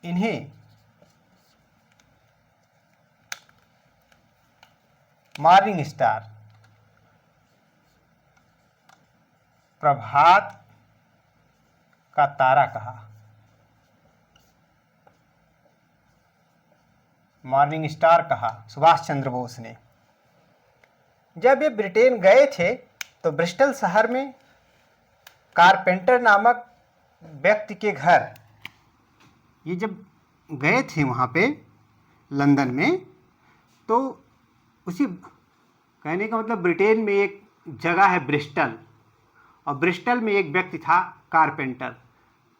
इन्हें मॉर्निंग स्टार, प्रभात का तारा कहा, मॉर्निंग स्टार कहा सुभाष चंद्र बोस ने। जब ये ब्रिटेन गए थे तो ब्रिस्टल शहर में कारपेंटर नामक व्यक्ति के घर, ये जब गए थे वहाँ पे लंदन में, तो उसी कहने का मतलब ब्रिटेन में एक जगह है ब्रिस्टल, और ब्रिस्टल में एक व्यक्ति था कारपेंटर।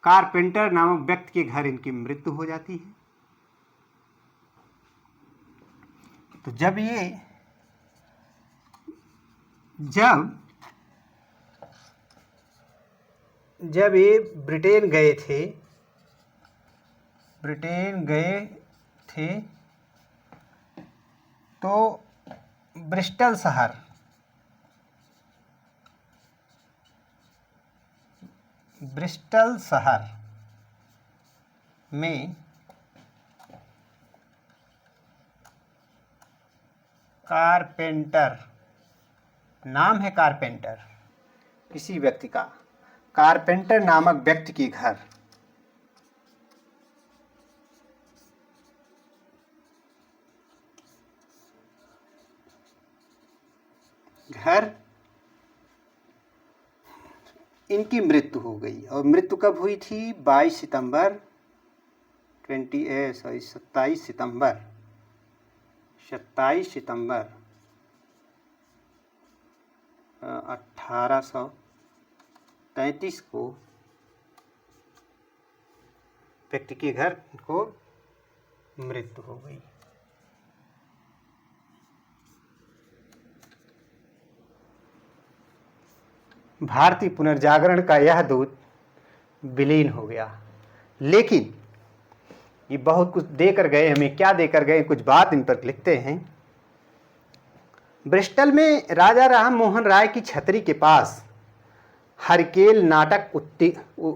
कारपेंटर नामक व्यक्ति के घर इनकी मृत्यु हो जाती है। तो जब ये ब्रिटेन गए थे तो ब्रिस्टल शहर में कारपेंटर, नाम है कारपेंटर, किसी व्यक्ति का, कारपेंटर नामक व्यक्ति के घर इनकी मृत्यु हो गई। और मृत्यु कब हुई थी? 27 सितंबर 1833 को व्यक्ति के घर को मृत्यु हो गई। भारतीय पुनर्जागरण का यह दूत विलीन हो गया। लेकिन ये बहुत कुछ देकर गए, हमें क्या देकर गए, कुछ बात इन पर लिखते हैं। ब्रिस्टल में राजा राम मोहन राय की छतरी के पास हरकेल नाटक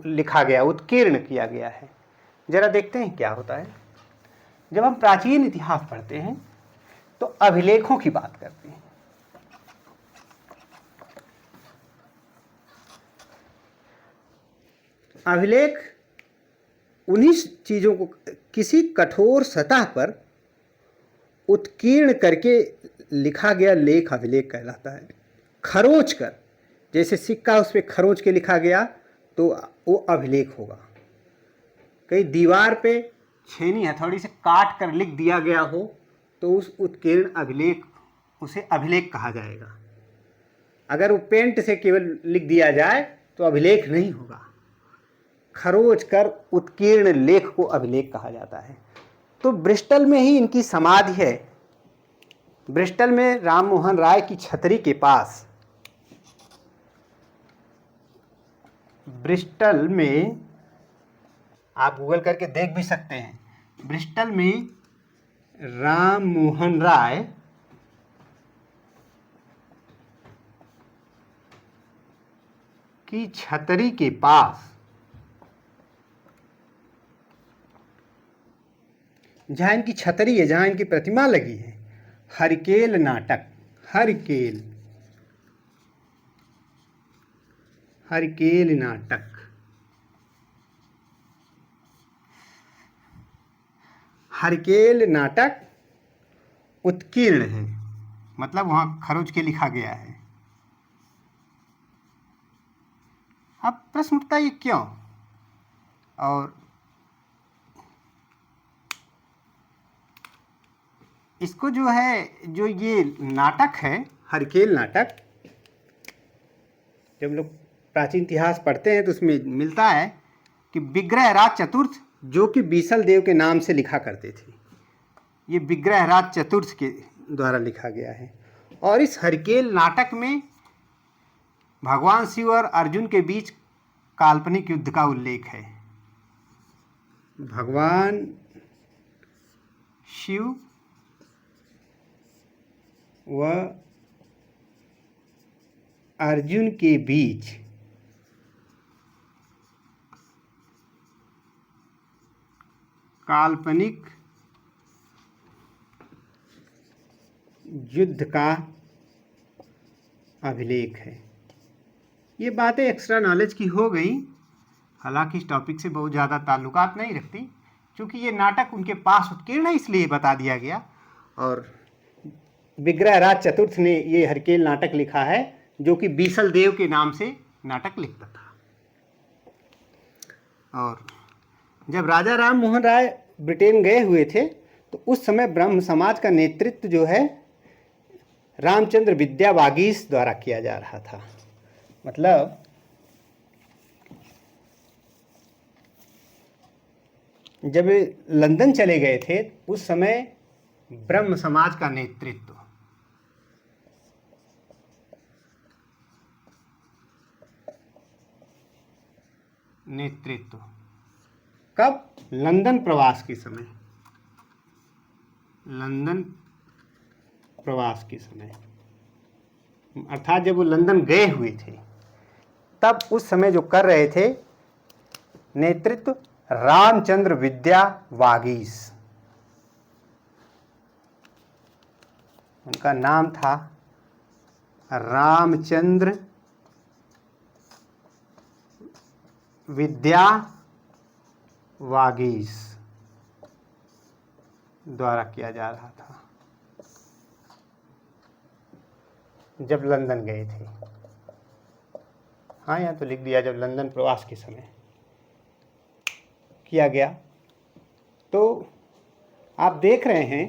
लिखा गया, उत्कीर्ण किया गया है। जरा देखते हैं क्या होता है। जब हम प्राचीन इतिहास पढ़ते हैं तो अभिलेखों की बात करते हैं। अभिलेख उन्हीं चीज़ों को किसी कठोर सतह पर उत्कीर्ण करके लिखा गया लेख अभिलेख कहलाता है। खरोंच कर, जैसे सिक्का उस पर खरोंच के लिखा गया तो वो अभिलेख होगा। कहीं दीवार पे छेनी हथौड़ी से काट कर लिख दिया गया हो तो उस उत्कीर्ण अभिलेख, उसे अभिलेख कहा जाएगा। अगर वो पेंट से केवल लिख दिया जाए तो अभिलेख नहीं होगा। खरोच कर उत्कीर्ण लेख को अभिलेख कहा जाता है। तो ब्रिस्टल में ही इनकी समाधि है। ब्रिस्टल में राम मोहन राय की छतरी के पास, ब्रिस्टल में आप गूगल करके देख भी सकते हैं, ब्रिस्टल में राम मोहन राय की छतरी के पास जहाँ इनकी छतरी है, जहाँ इनकी प्रतिमा लगी है, हरकेल नाटक, हरकेल नाटक उत्कीर्ण है, मतलब वहाँ खरोच के लिखा गया है। अब प्रश्न उठता है ये क्यों? और इसको जो है, जो ये नाटक है हरकेल नाटक, जब लोग प्राचीन इतिहास पढ़ते हैं तो उसमें मिलता है कि विग्रहराज चतुर्थ, जो कि बीसल देव के नाम से लिखा करते थे, ये विग्रहराज चतुर्थ के द्वारा लिखा गया है। और इस हरकेल नाटक में भगवान शिव और अर्जुन के बीच काल्पनिक युद्ध का उल्लेख है। भगवान शिव व अर्जुन के बीच काल्पनिक युद्ध का अभिलेख है। ये बातें एक्स्ट्रा नॉलेज की हो गई, हालांकि इस टॉपिक से बहुत ज़्यादा ताल्लुकात नहीं रखती, क्योंकि ये नाटक उनके पास उत्कीर्ण है इसलिए बता दिया गया। और विग्रहराज चतुर्थ ने ये हरकेल नाटक लिखा है, जो कि बीसल देव के नाम से नाटक लिखता था। और जब राजा राम मोहन राय ब्रिटेन गए हुए थे तो उस समय ब्रह्म समाज का नेतृत्व जो है रामचंद्र विद्या वागीश द्वारा किया जा रहा था। मतलब जब लंदन चले गए थे उस समय ब्रह्म समाज का नेतृत्व कब? लंदन प्रवास के समय, लंदन प्रवास के समय, अर्थात जब वो लंदन गए हुए थे तब उस समय जो कर रहे थे नेतृत्व रामचंद्र विद्या वागीश, उनका नाम था रामचंद्र विद्या वागीश द्वारा किया जा रहा था जब लंदन गए थे। हाँ, यहाँ तो लिख दिया जब लंदन प्रवास के समय किया गया। तो आप देख रहे हैं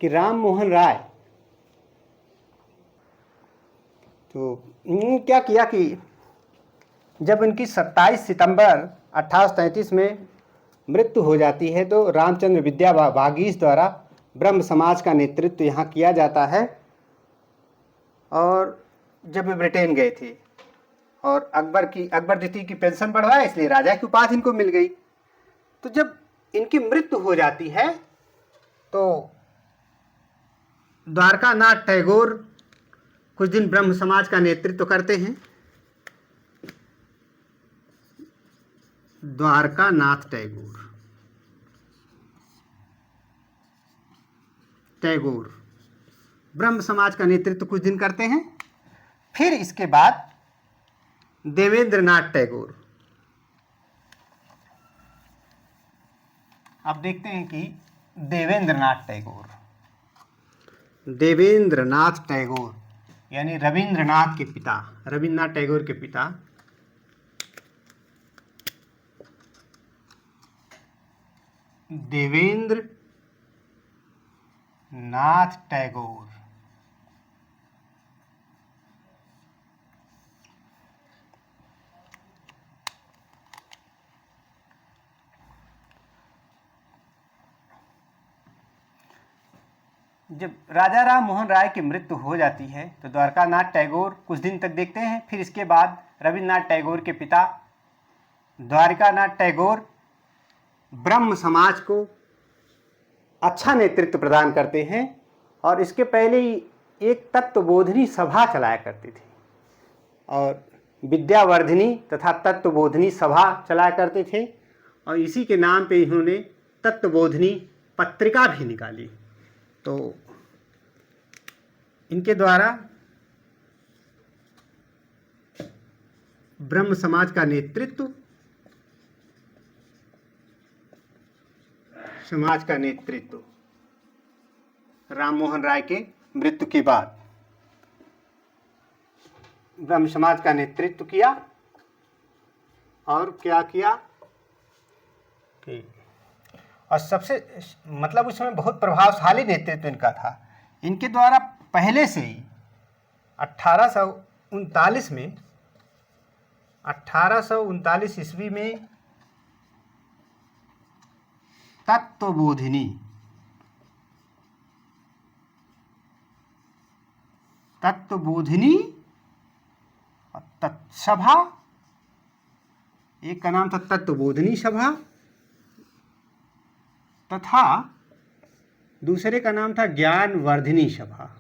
कि राम मोहन राय तो क्या किया कि जब इनकी 27 सितंबर 1833 में मृत्यु हो जाती है तो रामचंद्र विद्या वागीश द्वारा ब्रह्म समाज का नेतृत्व यहाँ किया जाता है। और जब वे ब्रिटेन गए थे और अकबर द्वितीय की पेंशन बढ़वाए इसलिए राजा की उपाधि इनको मिल गई। तो जब इनकी मृत्यु हो जाती है तो द्वारकानाथ टैगोर कुछ दिन ब्रह्म समाज का नेतृत्व करते हैं। द्वारकानाथ टैगोर ब्रह्म समाज का नेतृत्व कुछ दिन करते हैं। फिर इसके बाद देवेंद्रनाथ टैगोर, आप देखते हैं कि देवेंद्रनाथ टैगोर यानी रविंद्रनाथ टैगोर के पिता देवेंद्र नाथ टैगोर जब राजा राम मोहन राय की मृत्यु हो जाती है तो द्वारकानाथ टैगोर कुछ दिन तक देखते हैं। फिर इसके बाद रविन्द्रनाथ टैगोर के पिता द्वारकानाथ टैगोर ब्रह्म समाज को अच्छा नेतृत्व प्रदान करते हैं और इसके पहले ही एक तत्वबोधिनी सभा चलाया करती थी और विद्यावर्धिनी तथा तत्वबोधिनी सभा चलाया करते थे और इसी के नाम पे इन्होंने तत्वबोधिनी पत्रिका भी निकाली। तो इनके द्वारा ब्रह्म समाज का नेतृत्व राम मोहन राय के मृत्यु के बाद ब्रह्म समाज का नेतृत्व किया। और क्या किया कि और सबसे मतलब उस समय बहुत प्रभावशाली नेतृत्व इनका था। इनके द्वारा पहले से ही 1839 ईस्वी में तत्वबोधिनी सभा, एक का नाम था तत्वबोधिनी सभा तथा दूसरे का नाम था ज्ञानवर्धिनी सभा।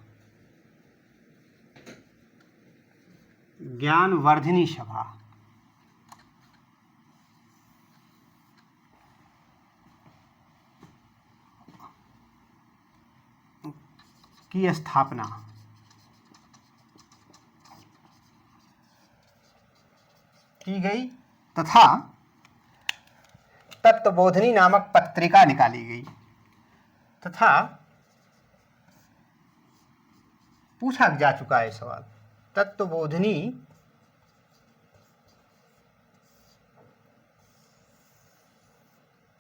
की स्थापना की गई तथा तत्वबोधिनी नामक पत्रिका निकाली गई तथा पूछा जा चुका है सवाल, तत्वबोधिनी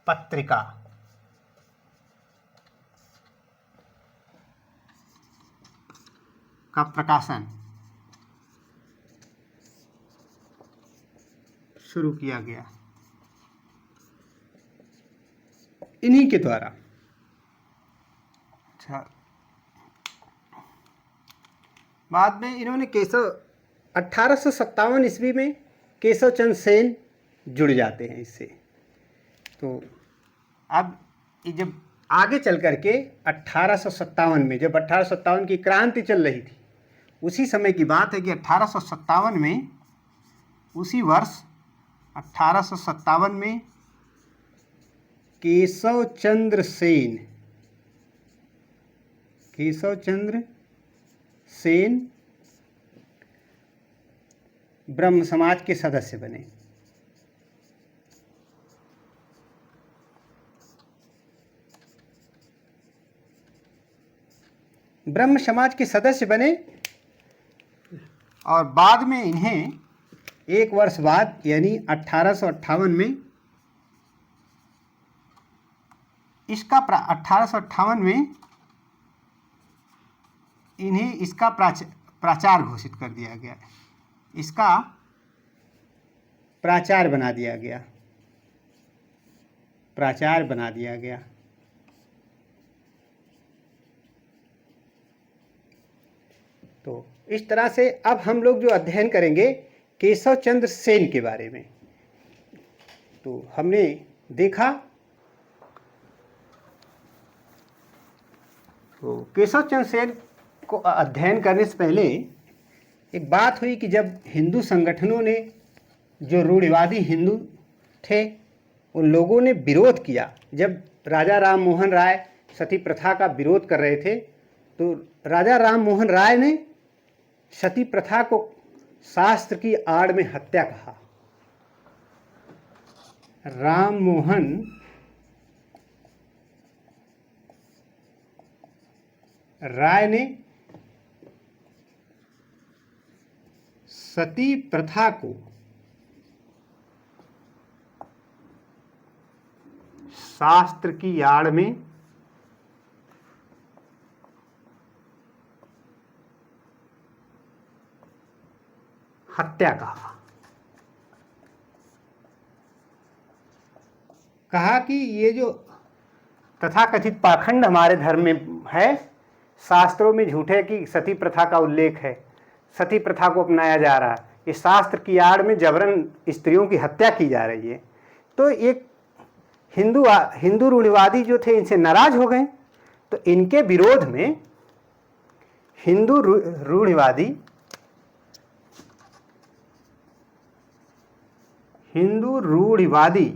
पत्रिका का प्रकाशन शुरू किया गया। इन्हीं के द्वारा। अच्छा, बाद में इन्होंने 1857 ईस्वी में केशव चंद्र सेन जुड़ जाते हैं इससे। तो अब जब आगे चल करके 1857 में, जब 1857 की क्रांति चल रही थी, उसी समय की बात है कि 1857 में, उसी वर्ष 1857 में केशव चंद्र सेन ब्रह्म समाज के सदस्य बने। ब्रह्म समाज के सदस्य बने और बाद में इन्हें एक वर्ष बाद यानी 1858 में 1858 में इन्हें इसका प्राचार्य घोषित कर दिया गया, इसका प्राचार्य बना दिया गया, तो इस तरह से अब हम लोग जो अध्ययन करेंगे केशव चंद्र सेन के बारे में। तो हमने देखा, तो केशव चंद्र सेन को अध्ययन करने से पहले एक बात हुई कि जब हिंदू संगठनों ने, जो रूढ़िवादी हिंदू थे, उन लोगों ने विरोध किया। जब राजा राम मोहन राय सती प्रथा का विरोध कर रहे थे, तो राजा राम मोहन राय ने सती प्रथा को शास्त्र की आड़ में हत्या कहा। राम मोहन राय ने सती प्रथा को शास्त्र की आड़ में हत्या कहा कि ये जो तथाकथित पाखंड हमारे धर्म में है, शास्त्रों में झूठे की सती प्रथा का उल्लेख है, सती प्रथा को अपनाया जा रहा है, इस शास्त्र की आड़ में जबरन स्त्रियों की हत्या की जा रही है। तो एक हिंदू रूढ़िवादी जो थे इनसे नाराज हो गए। तो इनके विरोध में हिंदू रूढ़िवादी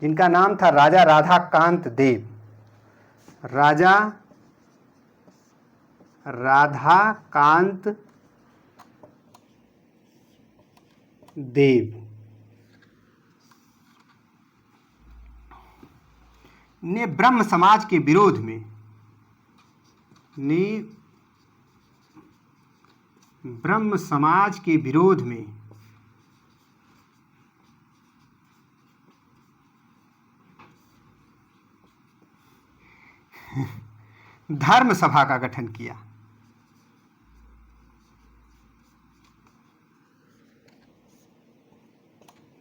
जिनका नाम था राजा राधाकांत देव ने ब्रह्म समाज के विरोध में धर्म सभा का गठन किया।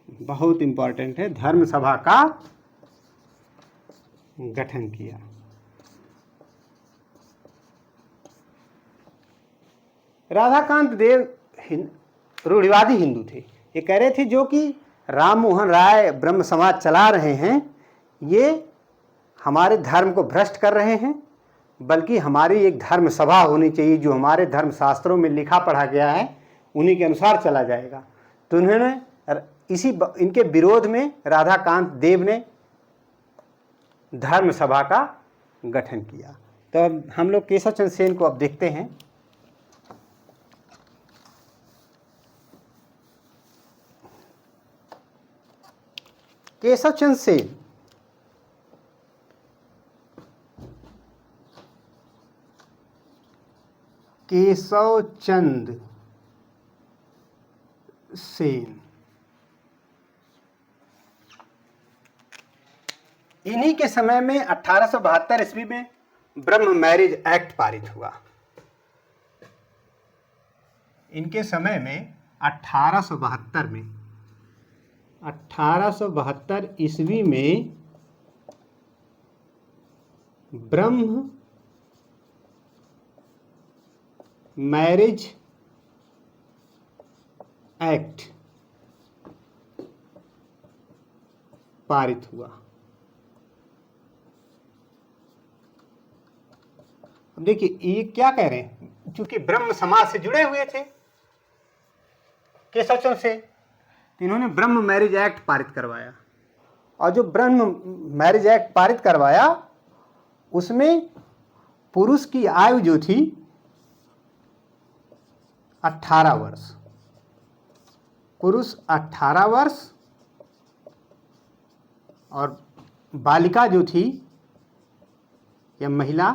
बहुत इंपॉर्टेंट है, धर्म सभा का गठन किया। राधाकांत देव रूढ़िवादी हिंदू थे। ये कह रहे थे जो कि राम मोहन राय ब्रह्म समाज चला रहे हैं, ये हमारे धर्म को भ्रष्ट कर रहे हैं, बल्कि हमारी एक धर्म सभा होनी चाहिए, जो हमारे धर्म शास्त्रों में लिखा पढ़ा गया है उन्हीं के अनुसार चला जाएगा। तो उन्होंने इनके विरोध में राधाकांत देव ने धर्म सभा का गठन किया। तो अब हम लोग केशव चंद्र सेन को अब देखते हैं। केशव चंद्र सेन इन्हीं के समय में 1872 ईस्वी में ब्रह्म मैरिज एक्ट पारित हुआ। इनके समय में 1872 में 1872 ईस्वी में ब्रह्म मैरिज एक्ट पारित हुआ। अब देखिए ये क्या कह रहे हैं, क्योंकि ब्रह्म समाज से जुड़े हुए थे केशव चंद्र से, तो इन्होंने ब्रह्म मैरिज एक्ट पारित करवाया। और जो ब्रह्म मैरिज एक्ट पारित करवाया उसमें पुरुष की आयु जो थी 18 वर्ष, पुरुष 18 वर्ष और बालिका जो थी या महिला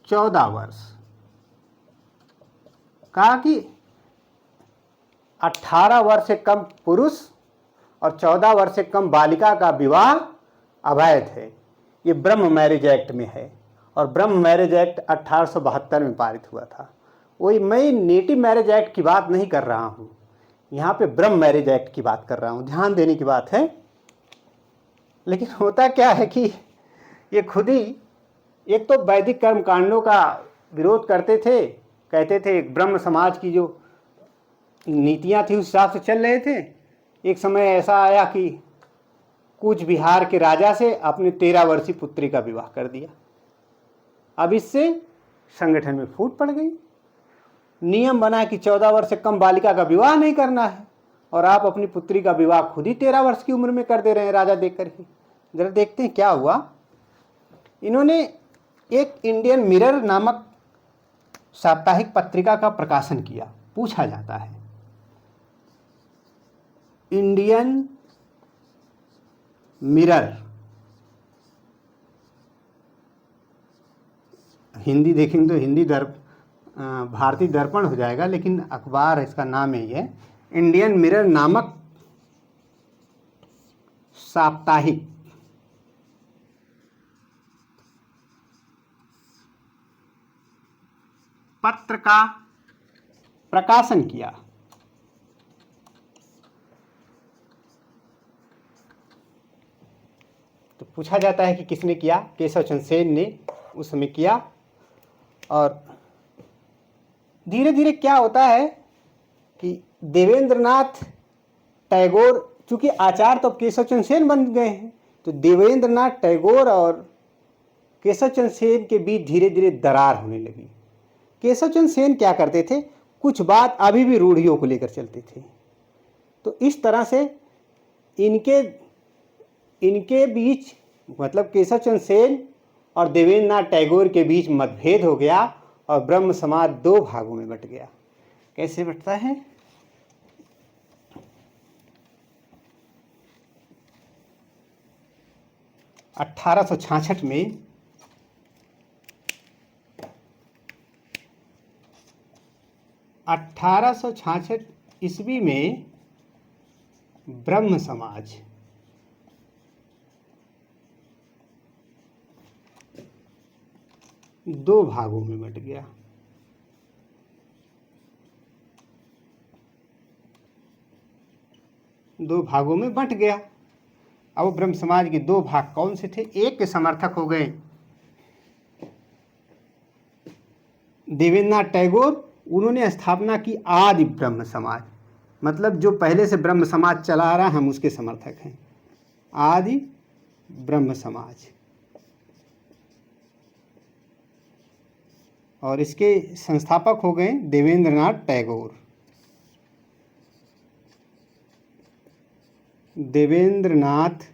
14 वर्ष। कहा कि 18 वर्ष से कम पुरुष और 14 वर्ष से कम बालिका का विवाह अवैध है। ये ब्रह्म मैरिज एक्ट में है और ब्रह्म मैरिज एक्ट 1872 में पारित हुआ था। वही मैं नेटिव मैरिज एक्ट की बात नहीं कर रहा हूँ, यहाँ पे ब्रह्म मैरिज एक्ट की बात कर रहा हूँ, ध्यान देने की बात है। लेकिन होता क्या है कि ये खुद ही एक तो वैदिक कर्म कांडों का विरोध करते थे, कहते थे ब्रह्म समाज की जो नीतियाँ थी उस हिसाब से चल रहे थे। एक समय ऐसा आया कि कूच बिहार के राजा से अपने 13 वर्षीय पुत्री का विवाह कर दिया। अब इससे संगठन में फूट पड़ गई। नियम बना कि 14 वर्ष से कम बालिका का विवाह नहीं करना है और आप अपनी पुत्री का विवाह खुद ही 13 वर्ष की उम्र में कर दे रहे हैं राजा देख करके। जरा देखते हैं क्या हुआ। इन्होंने एक इंडियन मिरर नामक साप्ताहिक पत्रिका का प्रकाशन किया। पूछा जाता है इंडियन मिरर, हिंदी देखेंगे तो हिंदी भारतीय दर्पण हो जाएगा, लेकिन अखबार इसका नाम है ये इंडियन मिरर नामक साप्ताहिक पत्र का प्रकाशन किया। तो पूछा जाता है कि किसने किया। केशव चंद्र सेन ने उस समय किया। और धीरे धीरे क्या होता है कि देवेंद्रनाथ टैगोर, चूंकि आचार्य तो केशव चंद्र सेन बन गए हैं, तो देवेंद्रनाथ टैगोर और केशव चंद्र सेन के बीच धीरे धीरे दरार होने लगी। केशव चंद्र सेन क्या करते थे, कुछ बात अभी भी रूढ़ियों को लेकर चलते थे। तो इस तरह से इनके बीच, मतलब केशव चंद्र सेन और देवेंद्रनाथ टैगोर के बीच मतभेद हो गया और ब्रह्म समाज 2 भागों में बट गया। कैसे बटता है? (1866) में ईस्वी में ब्रह्म समाज दो भागों में बट गया। दो भागों में बट गया। अब ब्रह्म समाज के 2 भाग कौन से थे? एक के समर्थक हो गए देवेंद्रनाथ टैगोर, उन्होंने स्थापना की आदि ब्रह्म समाज, मतलब जो पहले से ब्रह्म समाज चला आ रहा है हम उसके समर्थक हैं, आदि ब्रह्म समाज। और इसके संस्थापक हो गए देवेंद्रनाथ टैगोर। देवेंद्रनाथ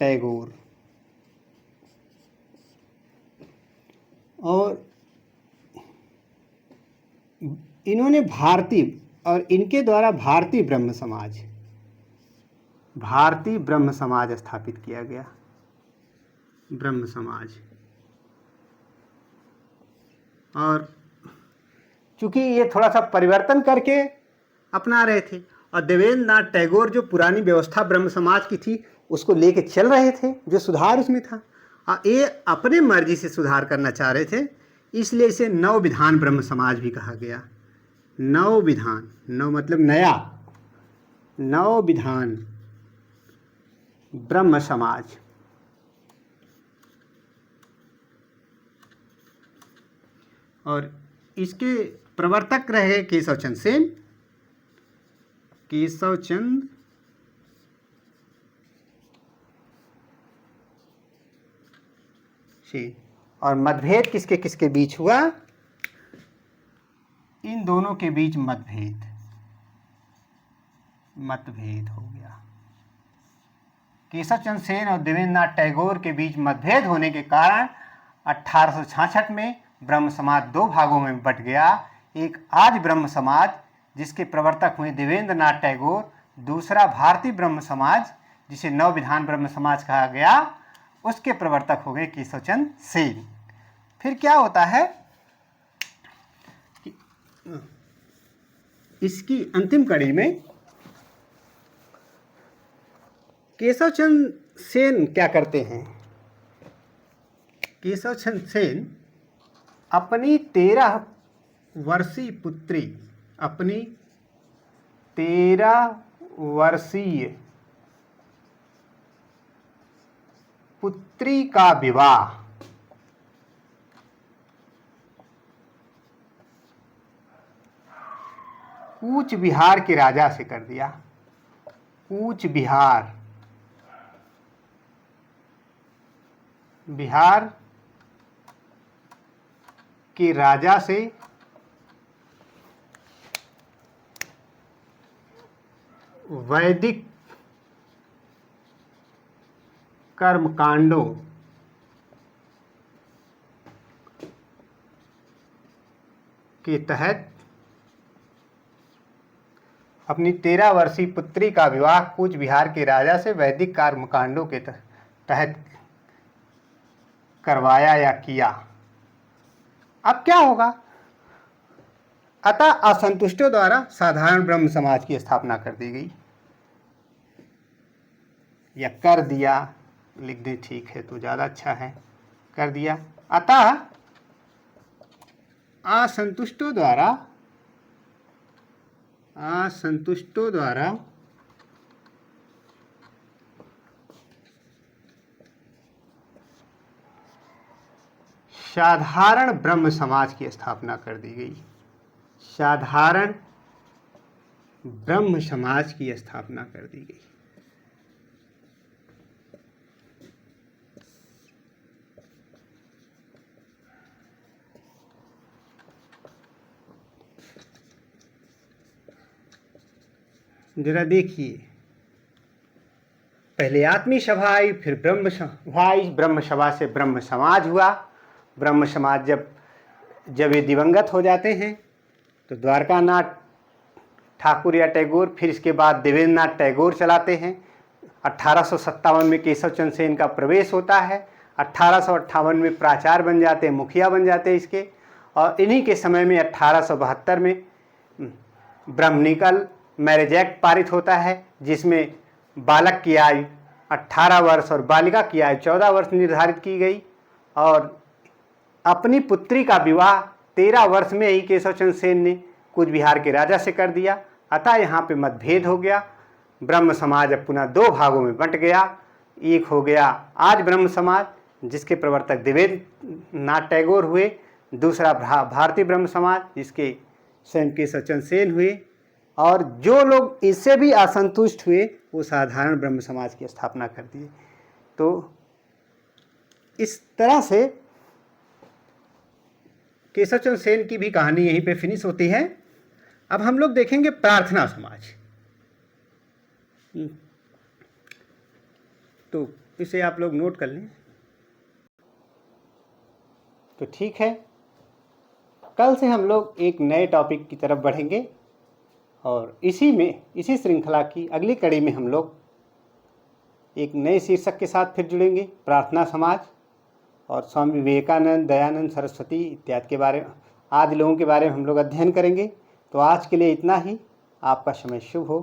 टैगोर और इन्होंने भारतीय, और इनके द्वारा भारतीय ब्रह्म समाज स्थापित किया गया। ब्रह्म समाज, और चूंकि ये थोड़ा सा परिवर्तन करके अपना रहे थे, और देवेंद्रनाथ टैगोर जो पुरानी व्यवस्था ब्रह्म समाज की थी उसको लेके चल रहे थे, जो सुधार उसमें था, और ये अपने मर्जी से सुधार करना चाह रहे थे, इसलिए इसे नव विधान ब्रह्म समाज भी कहा गया। नव विधान, नव मतलब नया, नव विधान ब्रह्म समाज। और इसके प्रवर्तक रहे केशव चंद्र सेन। केशव चंद्र सेन। और मतभेद किसके किसके बीच हुआ? इन दोनों के बीच मतभेद हो गया। केशव चंद्र सेन और देवेंद्रनाथ टैगोर के बीच मतभेद होने के कारण 1866 में ब्रह्म समाज दो भागों में बट गया। एक आज ब्रह्म समाज जिसके प्रवर्तक हुए देवेंद्रनाथ टैगोर, दूसरा भारतीय ब्रह्म समाज जिसे नव विधान ब्रह्म समाज कहा गया, उसके प्रवर्तक हो गए केशव चंद्र सेन। फिर क्या होता है कि इसकी अंतिम कड़ी में केशव चंद्र सेन क्या करते हैं? केशव चंद्र सेन अपनी 13 वर्षीय पुत्री, अपनी 13 वर्षीय पुत्री का विवाह कूच बिहार के राजा से कर दिया। कूच बिहार के राजा से वैदिक कर्मकांडों के तहत अपनी 13 वर्षीय पुत्री का विवाह कूच बिहार के राजा से वैदिक कर्मकांडों के तहत करवाया या किया। अब क्या होगा? अतः असंतुष्टों द्वारा साधारण ब्रह्म समाज की स्थापना कर दी गई, या कर दिया, लिख दे ठीक है तो ज़्यादा अच्छा है, कर दिया। अतः असंतुष्टों द्वारा साधारण ब्रह्म समाज की स्थापना कर दी गई। साधारण ब्रह्म समाज की स्थापना कर दी गई। जरा देखिए, पहले आत्मीय सभा आई, फिर ब्रह्म सभा आई, ब्रह्म सभा से ब्रह्म समाज हुआ। ब्रह्म समाज जब ये दिवंगत हो जाते हैं तो द्वारकानाथ ठाकुर या टैगोर, फिर इसके बाद देवेंद्रनाथ टैगोर चलाते हैं। 1857 में केशव चंद्र सेन का प्रवेश होता है। 1858 में प्राचार्य बन जाते हैं, मुखिया बन जाते हैं इसके। और इन्हीं के समय में 1872 में ब्रह्मनिकल मैरिज एक्ट पारित होता है, जिसमें बालक की आयु 18 वर्ष और बालिका की आयु 14 वर्ष निर्धारित की गई। और अपनी पुत्री का विवाह 13 वर्ष में ही केशव चंद्र सेन ने कूच बिहार के राजा से कर दिया। अतः यहाँ पे मतभेद हो गया। ब्रह्म समाज अब पुनः दो भागों में बंट गया। एक हो गया आज ब्रह्म समाज जिसके प्रवर्तक देवेंद्रनाथ टैगोर हुए, दूसरा भारतीय ब्रह्म समाज जिसके स्वयं केशव चंद्र सेन हुए। और जो लोग इससे भी असंतुष्ट हुए वो साधारण ब्रह्म समाज की स्थापना कर दिए। तो इस तरह से केशव चंद्र सेन की भी कहानी यहीं पे फिनिश होती है। अब हम लोग देखेंगे प्रार्थना समाज। तो इसे आप लोग नोट कर लें। तो ठीक है, कल से हम लोग एक नए टॉपिक की तरफ बढ़ेंगे और इसी श्रृंखला की अगली कड़ी में हम लोग एक नए शीर्षक के साथ फिर जुड़ेंगे, प्रार्थना समाज। और स्वामी विवेकानंद, दयानंद सरस्वती इत्यादि के बारे में, आदि लोगों के बारे में हम लोग अध्ययन करेंगे। तो आज के लिए इतना ही। आपका समय शुभ हो।